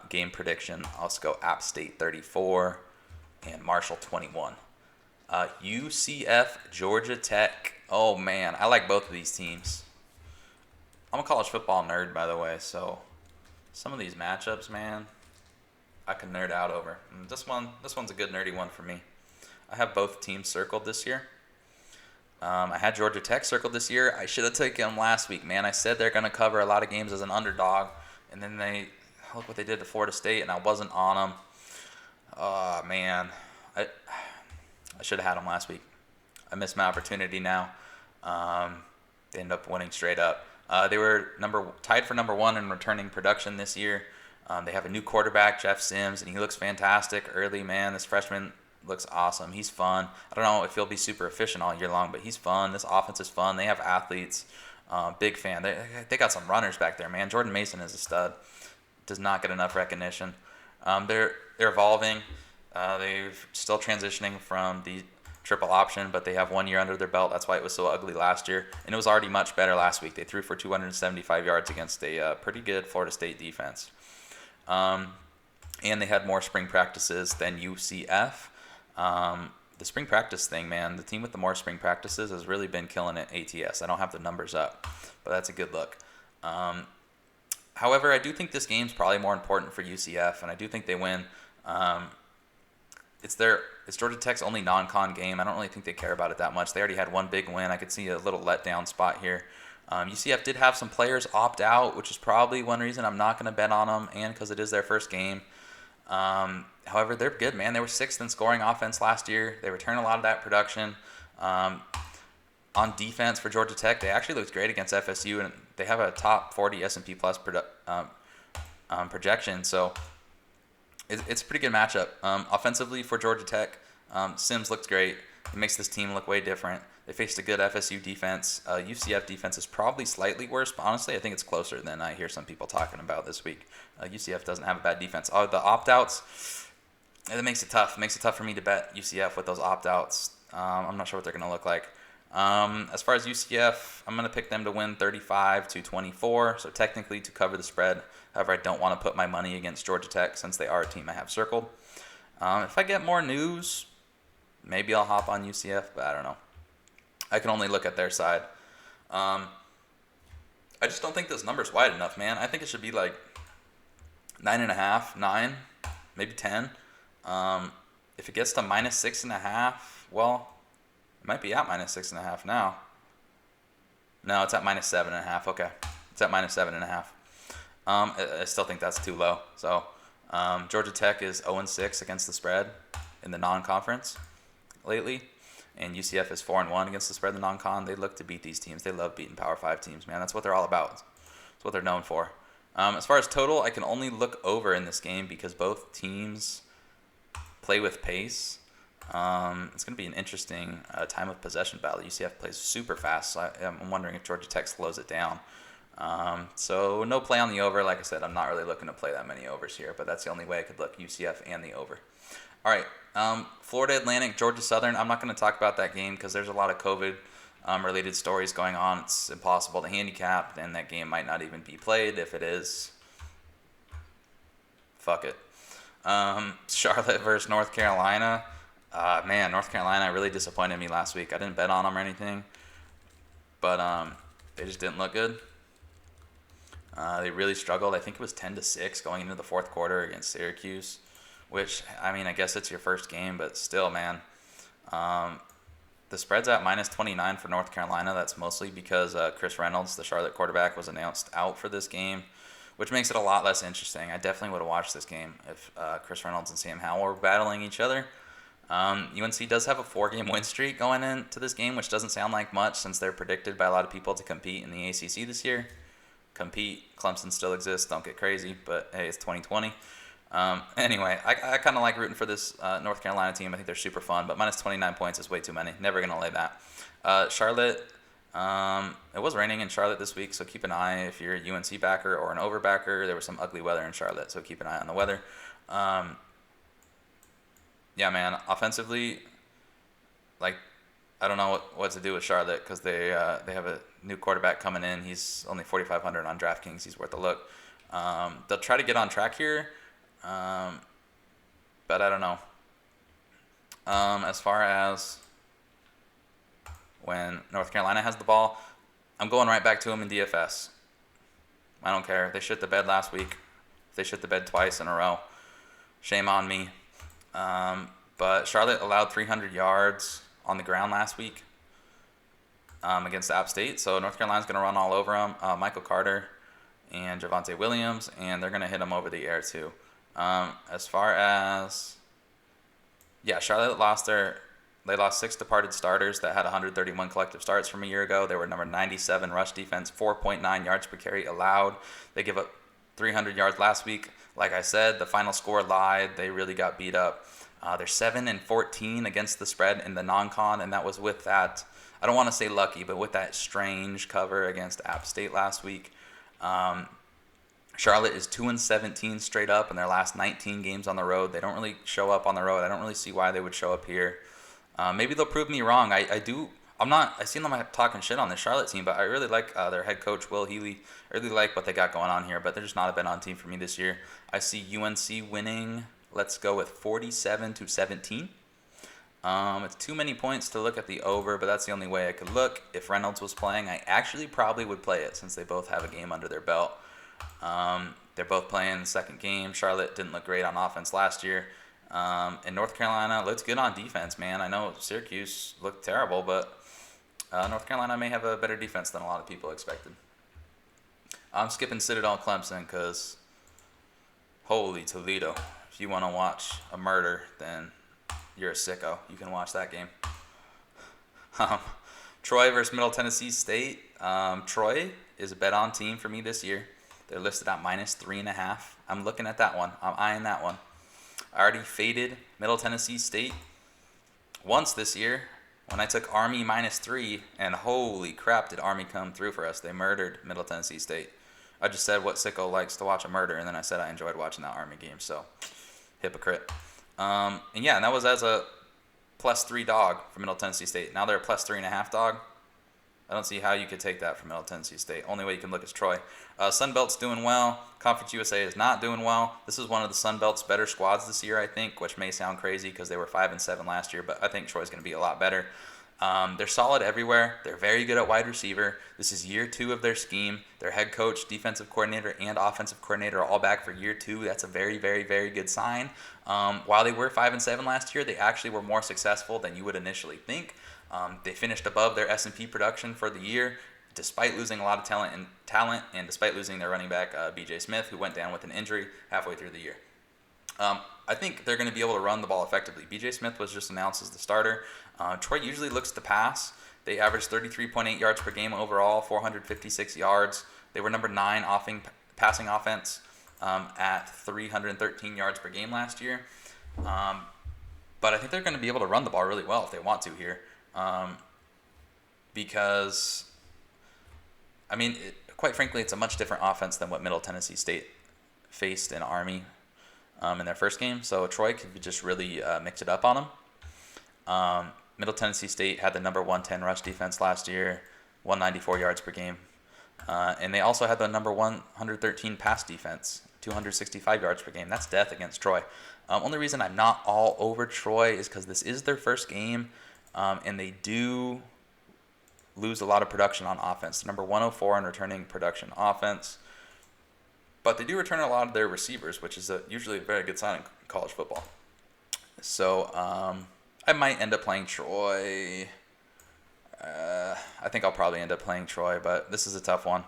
Game prediction, I'll just go App State 34 and Marshall 21. UCF, Georgia Tech. Oh man, I like both of these teams. I'm a college football nerd, by the way, so some of these matchups, man, I can nerd out over. And this one's a good nerdy one for me. I have both teams circled this year. I had Georgia Tech circled this year. I should have taken them last week, man. I said they're going to cover a lot of games as an underdog, and then look what they did to Florida State, and I wasn't on them. Oh, man. I should have had them last week. I missed my opportunity now. They ended up winning straight up. They were tied for number 1 in returning production this year. They have a new quarterback, Jeff Sims, and he looks fantastic early, man. This freshman looks awesome. He's fun. I don't know if he'll be super efficient all year long, but he's fun. This offense is fun. They have athletes. Big fan. They got some runners back there, man. Jordan Mason is a stud. Does not get enough recognition. They're evolving. They're still transitioning from the triple option, but they have 1 year under their belt. That's why it was so ugly last year. And it was already much better last week. They threw for 275 yards against a pretty good Florida State defense. And they had more spring practices than UCF. The spring practice thing, man, the team with the more spring practices has really been killing it ATS. I don't have the numbers up, but that's a good look. However, I do think this game's probably more important for UCF, and I do think they win. It's Georgia Tech's only non-con game. I don't really think they care about it that much. They already had one big win. I could see a little letdown spot here. UCF did have some players opt out, which is probably one reason I'm not going to bet on them, and because it is their first game. However, they're good, man. They were 6th in scoring offense last year. They returned a lot of that production. On defense for Georgia Tech, they actually looked great against FSU, and they have a top 40 S&P Plus projection. So it's a pretty good matchup. Offensively for Georgia Tech, Sims looked great. It makes this team look way different. They faced a good FSU defense. UCF defense is probably slightly worse, but honestly, I think it's closer than I hear some people talking about this week. UCF doesn't have a bad defense. The opt-outs, it makes it tough. It makes it tough for me to bet UCF with those opt-outs. I'm not sure what they're going to look like. As far as UCF, I'm going to pick them to win 35-24, so technically to cover the spread. However, I don't want to put my money against Georgia Tech since they are a team I have circled. If I get more news, maybe I'll hop on UCF, but I don't know. I can only look at their side. I just don't think this number's wide enough, man. I think it should be like 9.5, 9, maybe 10. If it gets to -6.5, well, it might be at -6.5 now. No, it's at -7.5. Okay, it's at -7.5. I still think that's too low. So Georgia Tech is 0-6 against the spread in the non-conference lately, and UCF is 4-1 against the spread in the non-con. They look to beat these teams. They love beating Power 5 teams, man. That's what they're all about. That's what they're known for. As far as total, I can only look over in this game because both teams play with pace. It's going to be an interesting time of possession battle. UCF plays super fast, so I'm wondering if Georgia Tech slows it down. So no play on the over. Like I said, I'm not really looking to play that many overs here, but that's the only way I could look, UCF and the over. All right, Florida Atlantic, Georgia Southern. I'm not going to talk about that game because there's a lot of COVID-related stories going on. It's impossible to handicap, and that game might not even be played. If it is, fuck it. Charlotte versus North Carolina. Man, North Carolina really disappointed me last week. I didn't bet on them or anything, but they just didn't look good. They really struggled. I think it was 10-6 going into the fourth quarter against Syracuse, which, I mean, I guess it's your first game, but still, man. The spread's at -29 for North Carolina. That's mostly because Chris Reynolds, the Charlotte quarterback, was announced out for this game, which makes it a lot less interesting. I definitely would have watched this game if Chris Reynolds and Sam Howell were battling each other. UNC does have a 4-game win streak going into this game, which doesn't sound like much since they're predicted by a lot of people to compete in the ACC this year. Clemson still exists, don't get crazy, but hey, it's 2020. Anyway, I kind of like rooting for this North Carolina team. I think they're super fun, but -29 points is way too many. Never going to lay that. Charlotte, it was raining in Charlotte this week, so keep an eye if you're a UNC backer or an over backer. There was some ugly weather in Charlotte, so keep an eye on the weather. Yeah, man, offensively, like, I don't know what to do with Charlotte because they have a new quarterback coming in. He's only 4,500 on DraftKings. He's worth a look. They'll try to get on track here, but I don't know. As far as when North Carolina has the ball, I'm going right back to them in DFS. I don't care. They shit the bed last week. They shit the bed twice in a row. Shame on me. But Charlotte allowed 300 yards on the ground last week against App State. So North Carolina's going to run all over them. Michael Carter and Javonte Williams, and they're going to hit them over the air too. As far as, Charlotte lost 6 departed starters that had 131 collective starts from a year ago. They were number 97 rush defense, 4.9 yards per carry allowed. They give up 300 yards last week. Like I said, the final score lied. They really got beat up. They're 7-14 against the spread in the non-con, and that was with that, I don't want to say lucky, but with that strange cover against App State last week. Charlotte is 2-17 straight up in their last 19 games on the road. They don't really show up on the road. I don't really see why they would show up here. Maybe they'll prove me wrong. I see them talking shit on the Charlotte team, but I really like their head coach, Will Healy. I really like what they got going on here, but they're just not a bet-on team for me this year. I see UNC winning, let's go with 47-17. It's too many points to look at the over, but that's the only way I could look. If Reynolds was playing, I actually probably would play it since they both have a game under their belt. They're both playing the second game. Charlotte didn't look great on offense last year. And North Carolina looks good on defense, man. I know Syracuse looked terrible, but North Carolina may have a better defense than a lot of people expected. I'm skipping Citadel Clemson because holy Toledo. If you want to watch a murder, then you're a sicko. You can watch that game. Troy versus Middle Tennessee State. Troy is a bet-on team for me this year. They're listed at -3.5. I'm looking at that one. I'm eyeing that one. I already faded Middle Tennessee State once this year when I took Army -3, and holy crap, did Army come through for us. They murdered Middle Tennessee State. I just said what sicko likes to watch a murder, and then I said I enjoyed watching that Army game, so hypocrite. And that was as a +3 dog for Middle Tennessee State. Now they're a +3.5 dog. I don't see how you could take that from Middle Tennessee State. Only way you can look is Troy. Sun Belt's doing well. Conference USA is not doing well. This is one of the Sun Belt's better squads this year, I think, which may sound crazy because they were 5-7 last year, but I think Troy's going to be a lot better. They're solid everywhere. They're very good at wide receiver. This is year 2 of their scheme. Their head coach, defensive coordinator, and offensive coordinator are all back for year 2. That's a very, very, very good sign. While they were 5-7 last year, they actually were more successful than you would initially think. They finished above their S&P production for the year, despite losing a lot of talent, and despite losing their running back, B.J. Smith, who went down with an injury halfway through the year. I think they're going to be able to run the ball effectively. B.J. Smith was just announced as the starter. Troy usually looks to pass. They averaged 33.8 yards per game overall, 456 yards. They were number 9 passing offense at 313 yards per game last year. But I think they're going to be able to run the ball really well if they want to here. Because, quite frankly, it's a much different offense than what Middle Tennessee State faced in Army in their first game. So Troy could just really mix it up on them. Middle Tennessee State had the number 110 rush defense last year, 194 yards per game. And they also had the number 113 pass defense, 265 yards per game. That's death against Troy. Only reason I'm not all over Troy is because this is their first game, and they do lose a lot of production on offense. Number 104 in returning production offense. But they do return a lot of their receivers, which is usually a very good sign in college football. So I might end up playing Troy. I think I'll probably end up playing Troy, but this is a tough one.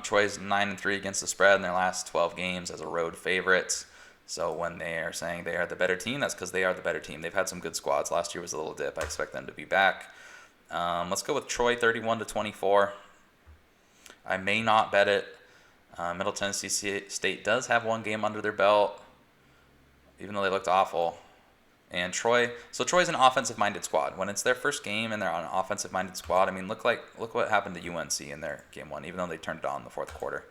Troy's 9-3 against the spread in their last 12 games as a road favorite. So when they are saying they are the better team, that's because they are the better team. They've had some good squads. Last year was a little dip. I expect them to be back. Let's go with Troy 31-24. I may not bet it. Middle Tennessee State does have one game under their belt, even though they looked awful. And Troy's an offensive-minded squad. When it's their first game and they're on an offensive-minded squad, look what happened to UNC in their game 1, even though they turned it on in the fourth quarter.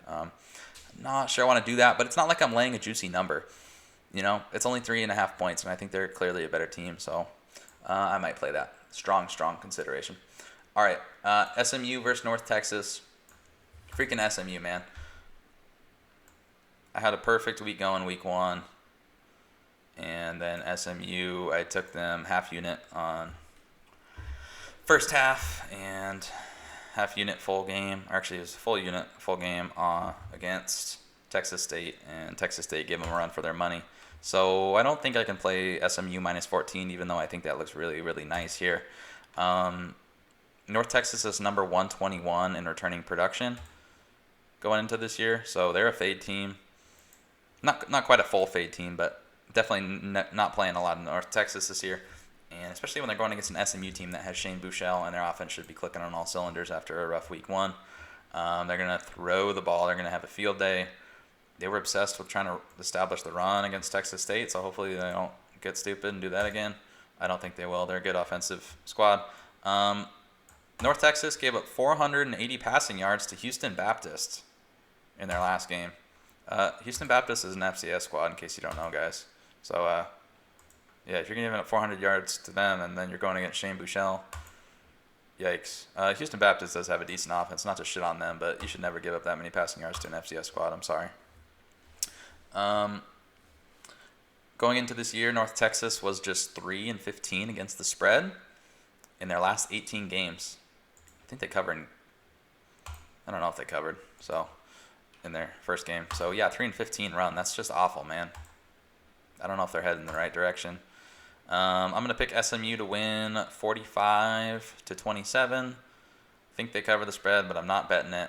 Not sure I want to do that, but it's not like I'm laying a juicy number. It's only 3.5 points, and I think they're clearly a better team, so I might play that. Strong consideration. All right, SMU versus North Texas. Freaking SMU, man. I had a perfect week going week 1. And then SMU, I took them half unit on first half and half unit full game. Or actually, it was full unit, full game against Texas State. And Texas State gave them a run for their money. So I don't think I can play SMU -14, even though I think that looks really, really nice here. North Texas is number 121 in returning production going into this year. So they're a fade team. Not quite a full fade team, but definitely not playing a lot in North Texas this year, and especially when they're going against an SMU team that has Shane Buechele, and their offense should be clicking on all cylinders after a rough week 1. They're going to throw the ball. They're going to have a field day. They were obsessed with trying to establish the run against Texas State, so hopefully they don't get stupid and do that again. I don't think they will. They're a good offensive squad. North Texas gave up 480 passing yards to Houston Baptist in their last game. Houston Baptist is an FCS squad, in case you don't know, guys. So, if you're giving up 400 yards to them and then you're going against Shane Buechele, yikes. Houston Baptist does have a decent offense, not to shit on them, but you should never give up that many passing yards to an FCS squad. I'm sorry. Going into this year, North Texas was just 3-15 against the spread in their last 18 games. I think they covered. I don't know if they covered. So in their first game. So yeah, 3-15 run. That's just awful, man. I don't know if they're heading in the right direction. I'm gonna pick SMU to win 45-27. I think they cover the spread, but I'm not betting it.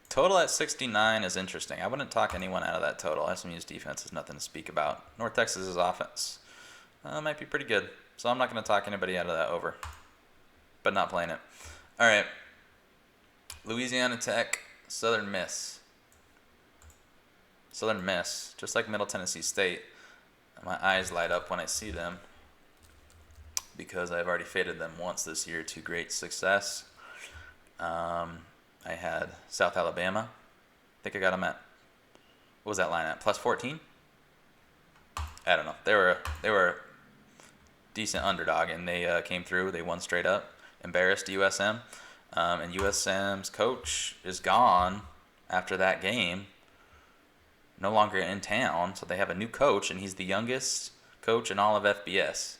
Total at 69 is interesting. I wouldn't talk anyone out of that total. SMU's defense is nothing to speak about. North Texas's offense might be pretty good. So I'm not going to talk anybody out of that over. But not playing it. All right. Louisiana Tech, Southern Miss. Southern Miss, just like Middle Tennessee State. My eyes light up when I see them because I've already faded them once this year to great success. I had South Alabama. I think I got them at, what was that line at? Plus 14? I don't know. They were a decent underdog, and they came through. They won straight up, embarrassed USM. And USM's coach is gone after that game, no longer in town. So they have a new coach, and he's the youngest coach in all of FBS.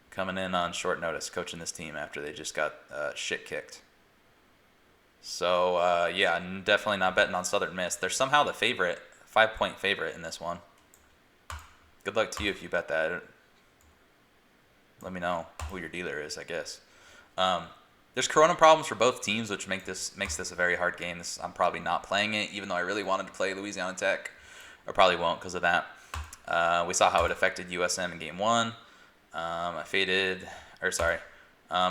Coming in on short notice, coaching this team after they just got shit kicked. So, yeah, definitely not betting on Southern Miss. They're somehow the favorite, 5-point favorite in this one. Good luck to you if you bet that. Let me know who your dealer is, I guess. There's corona problems for both teams, which makes this a very hard game. I'm probably not playing it, even though I really wanted to play Louisiana Tech. I probably won't because of that. We saw how it affected USM in Game 1.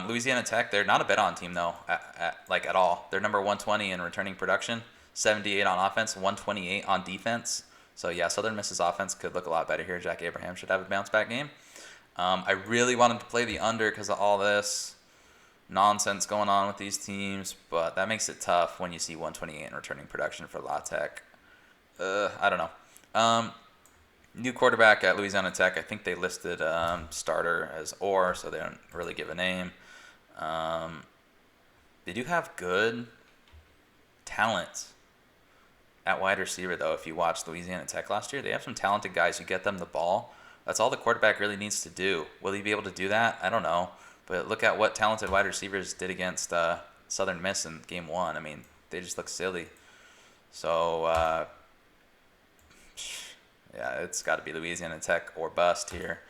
Louisiana Tech, they're not a bet-on team, though, at all. They're number 120 in returning production, 78 on offense, 128 on defense. So, yeah, Southern Miss's offense could look a lot better here. Jack Abraham should have a bounce-back game. I really wanted to play the under because of all this nonsense going on with these teams, but that makes it tough when you see 128 in returning production for La Tech. I don't know. New quarterback at Louisiana Tech. I think they listed starter as Orr, so they don't really give a name. They do have good talent at wide receiver, though. If you watched Louisiana Tech last year, they have some talented guys who get them the ball. That's all the quarterback really needs to do. Will he be able to do that? I don't know. But look at what talented wide receivers did against Southern Miss in Game 1. I mean, they just look silly. So, yeah, it's got to be Louisiana Tech or bust here.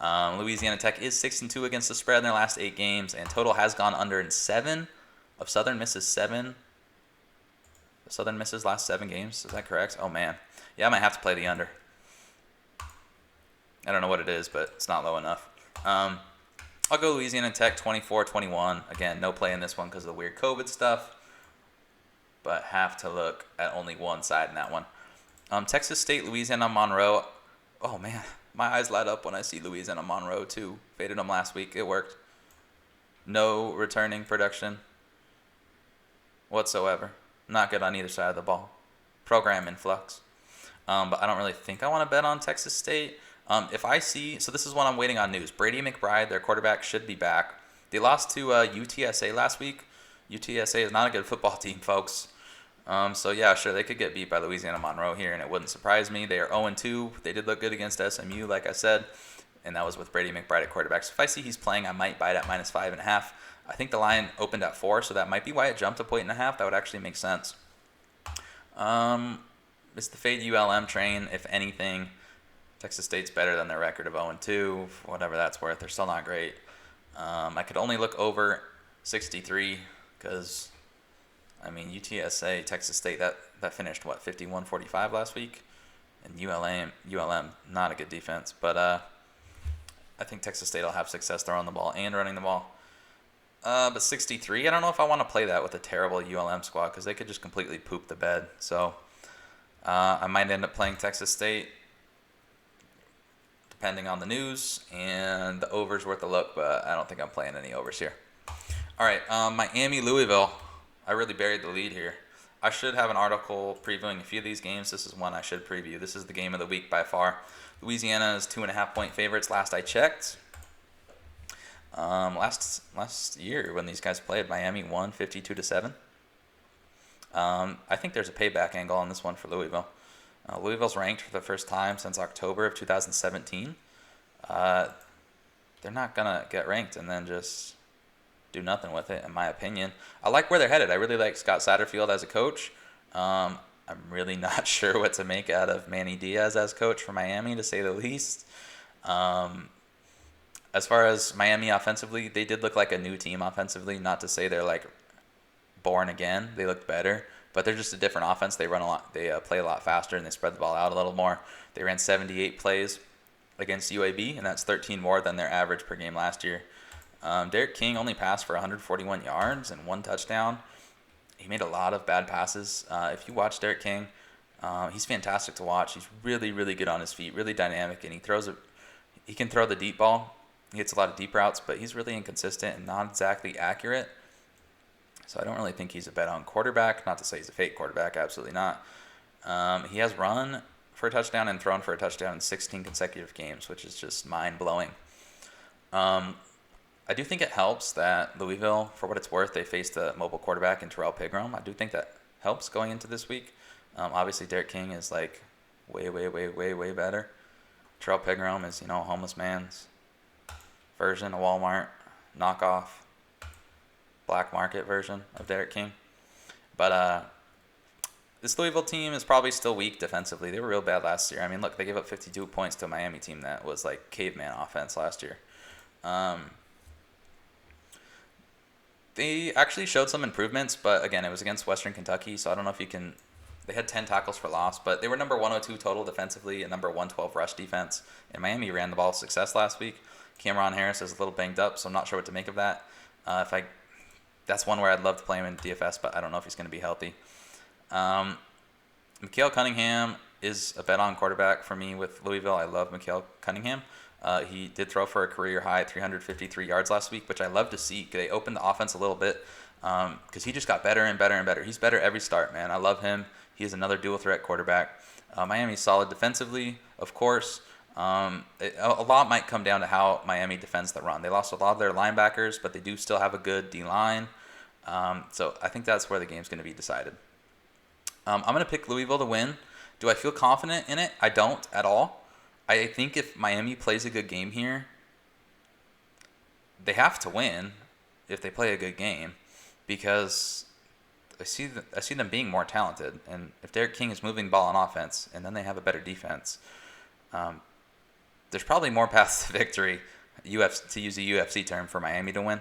Louisiana Tech is 6-2 against the spread in their last 8 games, and total has gone under in 7 of Southern Miss's 7. Southern Miss's last 7 games. Is that correct? Oh, man. Yeah, I might have to play the under. I don't know what it is, but it's not low enough. I'll go Louisiana Tech 24-21. Again, no play in this one because of the weird COVID stuff, but have to look at only one side in that one. Texas State, Louisiana Monroe. Oh, man. My eyes light up when I see Louisiana Monroe, too. Faded them last week. It worked. No returning production whatsoever. Not good on either side of the ball. Program in flux. But I don't really think I want to bet on Texas State. If I see, so this is what I'm waiting on news. Brady McBride, their quarterback, should be back. They lost to UTSA last week. UTSA is not a good football team, folks. So, yeah, sure, they could get beat by Louisiana Monroe here, and it wouldn't surprise me. They are 0-2. They did look good against SMU, like I said, and that was with Brady McBride at quarterback. So if I see he's playing, I might buy it at -5.5. I think the line opened at 4, so that might be why it jumped a 1.5. That would actually make sense. It's the fade ULM train, if anything. Texas State's better than their record of 0-2, whatever that's worth. They're still not great. I could only look over 63 because, I mean, UTSA, Texas State, that finished, 51-45 last week? And ULM, not a good defense. But I think Texas State will have success throwing the ball and running the ball. But 63, I don't know if I want to play that with a terrible ULM squad because they could just completely poop the bed. So I might end up playing Texas State, depending on the news, and the over's worth a look, but I don't think I'm playing any overs here. All right, Miami, Louisville. I really buried the lead here. I should have an article previewing a few of these games. This is one I should preview. This is the game of the week by far. Louisiana is 2.5-point favorites last I checked. Last year when these guys played, Miami won 52-7. I think there's a payback angle on this one for Louisville. Louisville's ranked for the first time since October of 2017. They're not going to get ranked and then just do nothing with it, in my opinion. I like where they're headed. I really like Scott Satterfield as a coach. I'm really not sure what to make out of Manny Diaz as coach for Miami, to say the least. As far as Miami offensively, they did look like a new team offensively. Not to say they're like born again. They looked better, but they're just a different offense. They run a lot. They play a lot faster and they spread the ball out a little more. They ran 78 plays against UAB, and that's 13 more than their average per game last year. Derek King only passed for 141 yards and 1 touchdown. He made a lot of bad passes. If you watch Derek King, he's fantastic to watch. He's really, really good on his feet, really dynamic, and he can throw the deep ball. He hits a lot of deep routes, but he's really inconsistent and not exactly accurate. So I don't really think he's a bet on quarterback. Not to say he's a fake quarterback, absolutely not. He has run for a touchdown and thrown for a touchdown in 16 consecutive games, which is just mind-blowing. I do think it helps that Louisville, for what it's worth, they faced a mobile quarterback in Terrell Pigrome. I do think that helps going into this week. Obviously, Derek King is like way, way, way, way, way better. Terrell Pigrome is, a homeless man's version, a Walmart knockoff, black market version of Derek King. But this Louisville team is probably still weak defensively. They were real bad last year. I mean, look, they gave up 52 points to a Miami team that was like caveman offense last year. They actually showed some improvements, but again, it was against Western Kentucky, so I don't know if you can. They had 10 tackles for loss, but they were number 102 total defensively and number 112 rush defense. And Miami ran the ball with success last week. Cameron Harris is a little banged up, so I'm not sure what to make of that. That's one where I'd love to play him in DFS, but I don't know if he's going to be healthy. Mikael Cunningham is a bet-on quarterback for me with Louisville. I love Mikael Cunningham. He did throw for a career-high 353 yards last week, which I love to see. They opened the offense a little bit because he just got better and better and better. He's better every start, man. I love him. He is another dual-threat quarterback. Miami's solid defensively, of course. A lot might come down to how Miami defends the run. They lost a lot of their linebackers, but they do still have a good D-line. So I think that's where the game's going to be decided. I'm going to pick Louisville to win. Do I feel confident in it? I don't at all. I think if Miami plays a good game here, they have to win if they play a good game because I see them being more talented. And if Derek King is moving the ball on offense and then they have a better defense, there's probably more paths to victory, to use a UFC term, for Miami to win.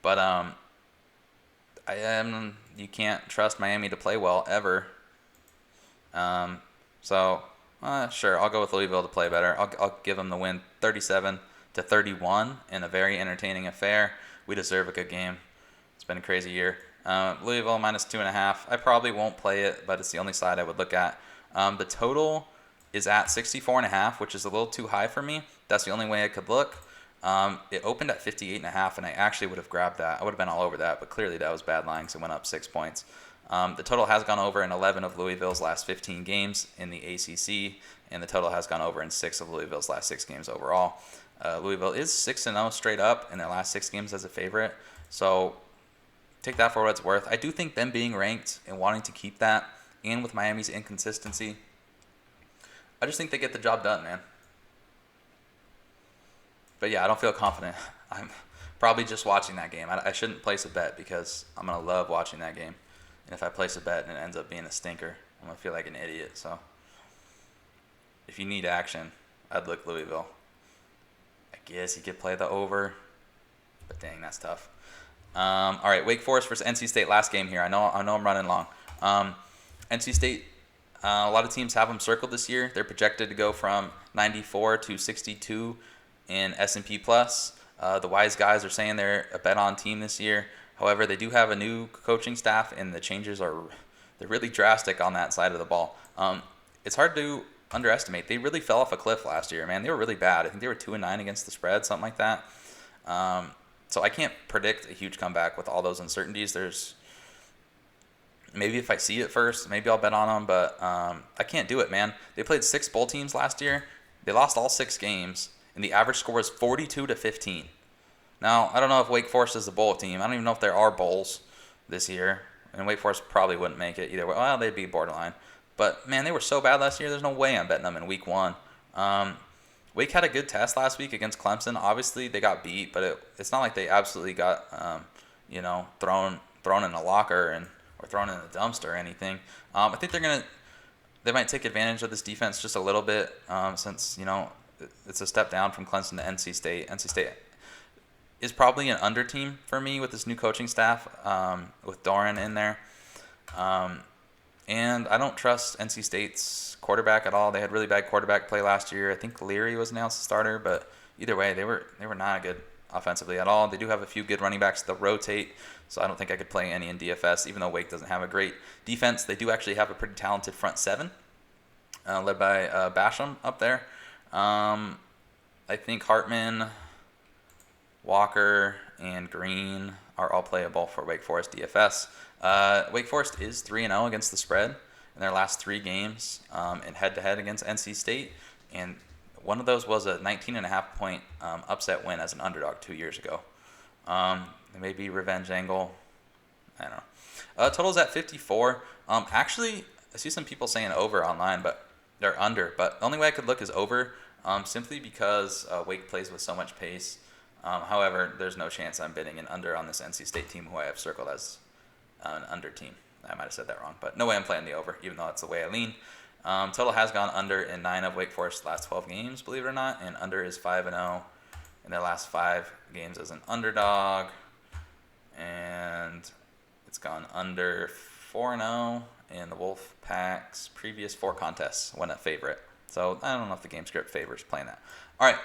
But you can't trust Miami to play well ever. Sure, I'll go with Louisville to play better. I'll give them the win 37-31 in a very entertaining affair. We deserve a good game. It's been a crazy year. Louisville minus 2.5. I probably won't play it, but it's the only side I would look at. The total is at 64.5, which is a little too high for me. That's the only way I could look. It opened at 58.5, and I actually would have grabbed that. I would have been all over that, but clearly that was bad lying, so it went up 6 points. The total has gone over in 11 of Louisville's last 15 games in the ACC, and the total has gone over in 6 of Louisville's last 6 games overall. Louisville is 6-0 straight up in their last 6 games as a favorite, so take that for what it's worth. I do think them being ranked and wanting to keep that, and with Miami's inconsistency, I just think they get the job done, man. But yeah, I don't feel confident. I'm probably just watching that game. I shouldn't place a bet because I'm going to love watching that game. And if I place a bet and it ends up being a stinker, I'm going to feel like an idiot. So if you need action, I'd look Louisville. I guess you could play the over, but dang, that's tough. All right, Wake Forest versus NC State, last game here. I know I'm running long. NC State, a lot of teams have them circled this year. They're projected to go from 94 to 62 in S&P Plus. The wise guys are saying they're a bet-on team this year. However, they do have a new coaching staff, and the changes they're really drastic on that side of the ball. It's hard to underestimate. They really fell off a cliff last year, man. They were really bad. I think they were 2-9 against the spread, something like that. So I can't predict a huge comeback with all those uncertainties. Maybe if I see it first, maybe I'll bet on them, but I can't do it, man. They played 6 bowl teams last year. They lost all 6 games, and the average score was 42-15. Now, I don't know if Wake Forest is a bowl team. I don't even know if there are bowls this year, and Wake Forest probably wouldn't make it either way. Well, they'd be borderline. But, man, they were so bad last year, there's no way I'm betting them in week 1. Wake had a good test last week against Clemson. Obviously, they got beat, but it's not like they absolutely got, thrown in a locker or thrown in a dumpster or anything. I think they might take advantage of this defense just a little bit since, it's a step down from Clemson to NC State. NC State is probably an under team for me with this new coaching staff, with Doran in there. And I don't trust NC State's quarterback at all. They had really bad quarterback play last year. I think Leary was announced the starter, but either way, they were not good offensively at all. They do have a few good running backs. They'll rotate, so I don't think I could play any in DFS, even though Wake doesn't have a great defense. They do actually have a pretty talented front seven, led by Basham up there. I think Hartman, Walker, and Green are all playable for Wake Forest DFS. Wake Forest is 3-0 against the spread in their last 3 games, and head-to-head against NC State. And one of those was a 19.5-point upset win as an underdog 2 years ago. It may be revenge angle. I don't know. Total's at 54. Actually, I see some people saying over online, but they're under. But the only way I could look is over, simply because Wake plays with so much pace. However, there's no chance I'm bidding an under on this NC State team, who I have circled as an under team. I might have said that wrong, but no way I'm playing the over, even though that's the way I lean. Total has gone under in 9 of Wake Forest's last 12 games, believe it or not, and under is 5-0 in their last 5 games as an underdog, and it's gone under 4-0 in the Wolfpack's previous 4 contests when a favorite. So I don't know if the game script favors playing that. All right.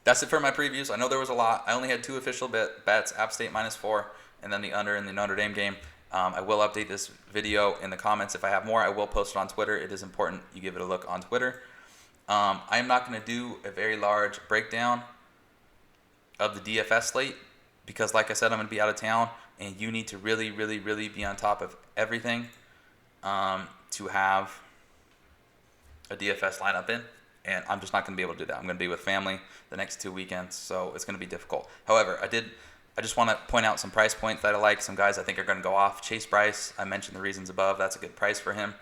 That's it for my previews. I know there was a lot. I only had 2 official bets, App State -4, and then the under in the Notre Dame game. I will update this video in the comments. If I have more, I will post it on Twitter. It is important you give it a look on Twitter. I am not going to do a very large breakdown of the DFS slate because, like I said, I'm going to be out of town, and you need to really, really, really be on top of everything to have a DFS lineup in. And I'm just not going to be able to do that. I'm going to be with family the next 2 weekends, so it's going to be difficult. However, I just want to point out some price points that I like. Some guys I think are going to go off. Chase Bryce, I mentioned the reasons above. That's a good price for him.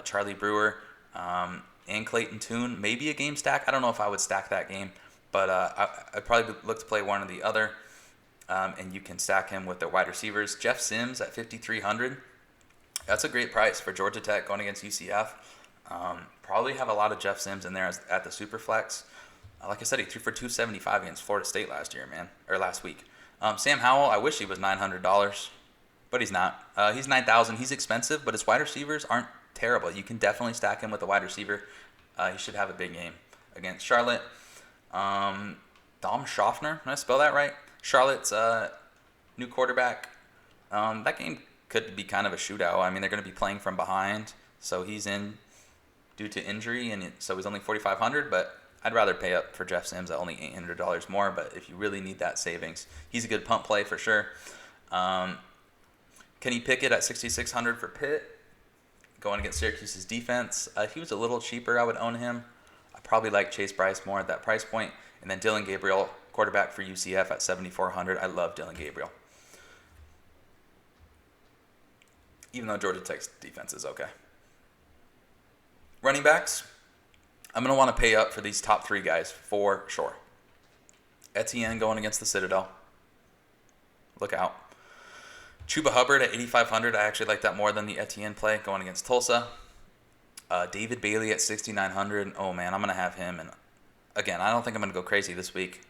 Charlie Brewer and Clayton Tune, maybe a game stack. I don't know if I would stack that game, but I'd probably look to play one or the other, and you can stack him with their wide receivers. Jeff Sims at 5,300. That's a great price for Georgia Tech going against UCF. Probably have a lot of Jeff Sims in there at the Superflex. Like I said, he threw for 275 against Florida State last week. Sam Howell, I wish he was $900, but he's not. He's $9,000. He's expensive, but his wide receivers aren't terrible. You can definitely stack him with a wide receiver. He should have a big game against Charlotte. Dom Schaffner, did I spell that right? Charlotte's new quarterback. That game could be kind of a shootout. I mean, they're going to be playing from behind, so he's in due to injury, and so he's only $4,500, but I'd rather pay up for Jeff Sims at only $800 more, but if you really need that savings, he's a good punt play for sure. Kenny Pickett at $6,600 for Pitt, going against Syracuse's defense. If he was a little cheaper, I would own him. I probably like Chase Bryce more at that price point. And then Dylan Gabriel, quarterback for UCF at $7,400. I love Dylan Gabriel, even though Georgia Tech's defense is okay. Running backs, I'm going to want to pay up for these top 3 guys for sure. Etienne going against the Citadel. Look out. Chuba Hubbard at $8,500. I actually like that more than the Etienne play going against Tulsa. David Bailey at $6,900. Oh, man, I'm going to have him. And again, I don't think I'm going to go crazy this week.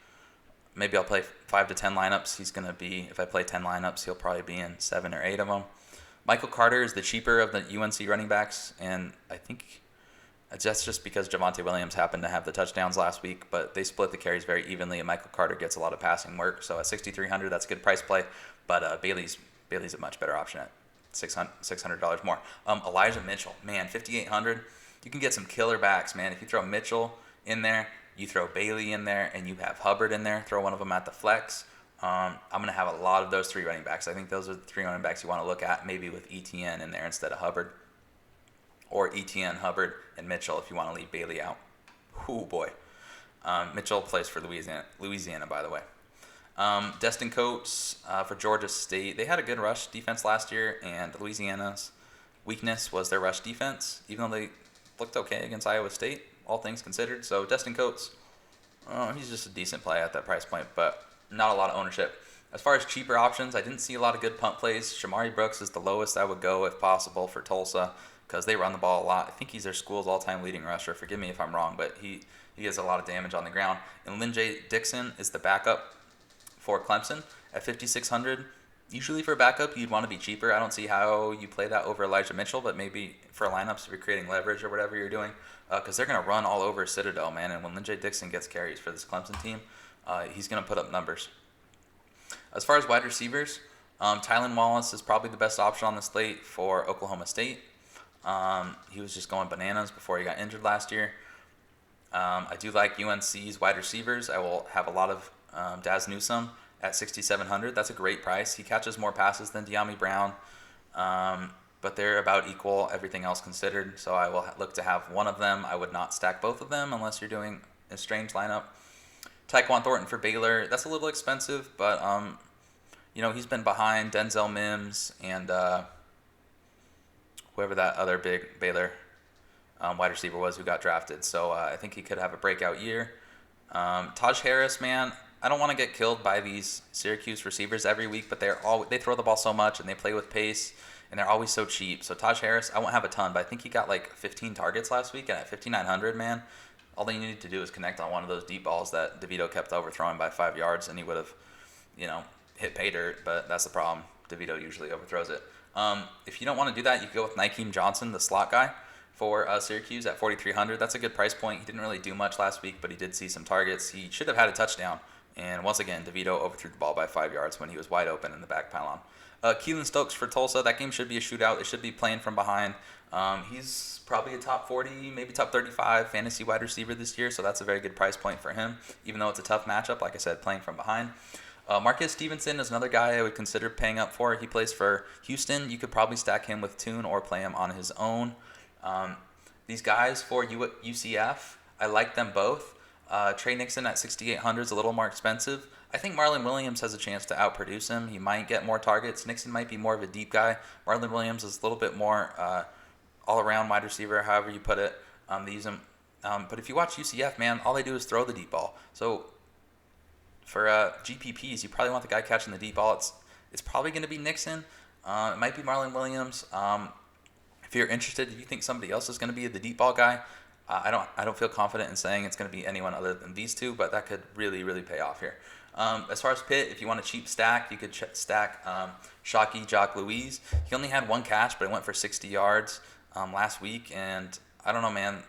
Maybe I'll play 5 to 10 lineups. He's going to be, if I play 10 lineups, he'll probably be in 7 or 8 of them. Michael Carter is the cheaper of the UNC running backs, and I think that's just because Javonte Williams happened to have the touchdowns last week, but they split the carries very evenly, and Michael Carter gets a lot of passing work. So at $6,300, that's a good price play, but Bailey's a much better option at $600 more. Elijah Mitchell, man, $5,800. You can get some killer backs, man. If you throw Mitchell in there, you throw Bailey in there, and you have Hubbard in there, throw one of them at the flex. I'm going to have a lot of those 3 running backs. I think those are the 3 running backs you want to look at, maybe with ETN in there instead of Hubbard. Or ETN, Hubbard, and Mitchell if you want to leave Bailey out. Oh, boy. Mitchell plays for Louisiana, by the way. Destin Coates for Georgia State. They had a good rush defense last year, and Louisiana's weakness was their rush defense, even though they looked okay against Iowa State, all things considered. So Destin Coates, he's just a decent play at that price point, but not a lot of ownership. As far as cheaper options, I didn't see a lot of good punt plays. Shamari Brooks is the lowest I would go if possible for Tulsa because they run the ball a lot. I think he's their school's all-time leading rusher. Forgive me if I'm wrong, but he has a lot of damage on the ground. And Lynn J. Dixon is the backup for Clemson at 5,600. Usually for backup, you'd want to be cheaper. I don't see how you play that over Elijah Mitchell, but maybe for lineups, if you're creating leverage or whatever you're doing, because they're going to run all over Citadel, man. And when Lynn J. Dixon gets carries for this Clemson team, he's going to put up numbers. As far as wide receivers, Tylan Wallace is probably the best option on the slate for Oklahoma State. He was just going bananas before he got injured last year. I do like UNC's wide receivers. I will have a lot of Daz Newsome at 6,700. That's a great price. He catches more passes than De'Ami Brown, but they're about equal, everything else considered. So I will look to have one of them. I would not stack both of them unless you're doing a strange lineup. Tyquan Thornton for Baylor. That's a little expensive, but he's been behind Denzel Mims and whoever that other big Baylor wide receiver was who got drafted. So I think he could have a breakout year. Taj Harris, man, I don't want to get killed by these Syracuse receivers every week, but they throw the ball so much and they play with pace and they're always so cheap. So Taj Harris, I won't have a ton, but I think he got like 15 targets last week, and at 5,900, man, all they needed to do is connect on one of those deep balls that DeVito kept overthrowing by 5 yards, and he would have, hit pay dirt. But that's the problem. DeVito usually overthrows it. If you don't want to do that, you can go with Nykeem Johnson, the slot guy for Syracuse at 4,300. That's a good price point. He didn't really do much last week, but he did see some targets. He should have had a touchdown. And once again, DeVito overthrew the ball by 5 yards when he was wide open in the back pylon. Keelan Stokes for Tulsa. That game should be a shootout. They should be playing from behind. He's probably a top 40, maybe top 35 fantasy wide receiver this year, so that's a very good price point for him, even though it's a tough matchup, like I said, playing from behind. Marquez Stevenson is another guy I would consider paying up for. He plays for Houston. You could probably stack him with Tune or play him on his own. These guys for UCF, I like them both. Trey Nixon at 6,800 is a little more expensive. I think Marlon Williams has a chance to outproduce him. He might get more targets. Nixon might be more of a deep guy. Marlon Williams is a little bit more all-around wide receiver, however you put it. They use him. But if you watch UCF, man, all they do is throw the deep ball. So for GPPs, you probably want the guy catching the deep ball. It's probably going to be Nixon. It might be Marlon Williams. If you're interested, if you think somebody else is going to be the deep ball guy, I don't feel confident in saying it's going to be anyone other than these two, but that could really, really pay off here. As far as Pitt, if you want a cheap stack, you could stack Shockey Jock Louise. He only had one catch, but it went for 60 yards last week, and I don't know, man.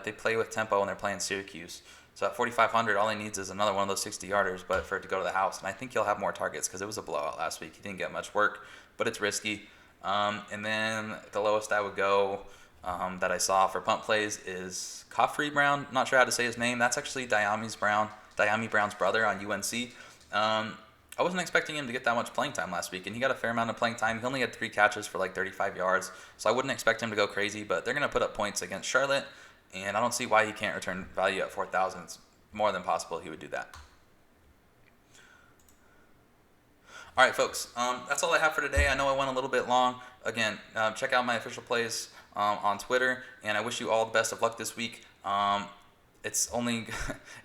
They play with tempo and they're playing Syracuse. So at 4,500, all he needs is another one of those 60-yarders, but for it to go to the house. And I think he'll have more targets because it was a blowout last week. He didn't get much work, but it's risky. And then the lowest I would go that I saw for punt plays is Coffrey Brown. Not sure how to say his name. That's actually Diami Brown's brother on UNC. I wasn't expecting him to get that much playing time last week, and he got a fair amount of playing time. He only had 3 catches for like 35 yards, so I wouldn't expect him to go crazy, but they're going to put up points against Charlotte, and I don't see why he can't return value at 4,000. It's more than possible he would do that. All right, folks, that's all I have for today. I know I went a little bit long. Again, check out my official plays on Twitter, and I wish you all the best of luck this week. It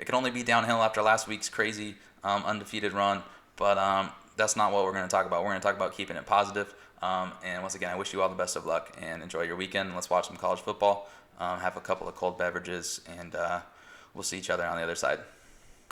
can only be downhill after last week's crazy undefeated run, but that's not what we're going to talk about. We're going to talk about keeping it positive. And once again, I wish you all the best of luck and enjoy your weekend. Let's watch some college football, have a couple of cold beverages, and we'll see each other on the other side.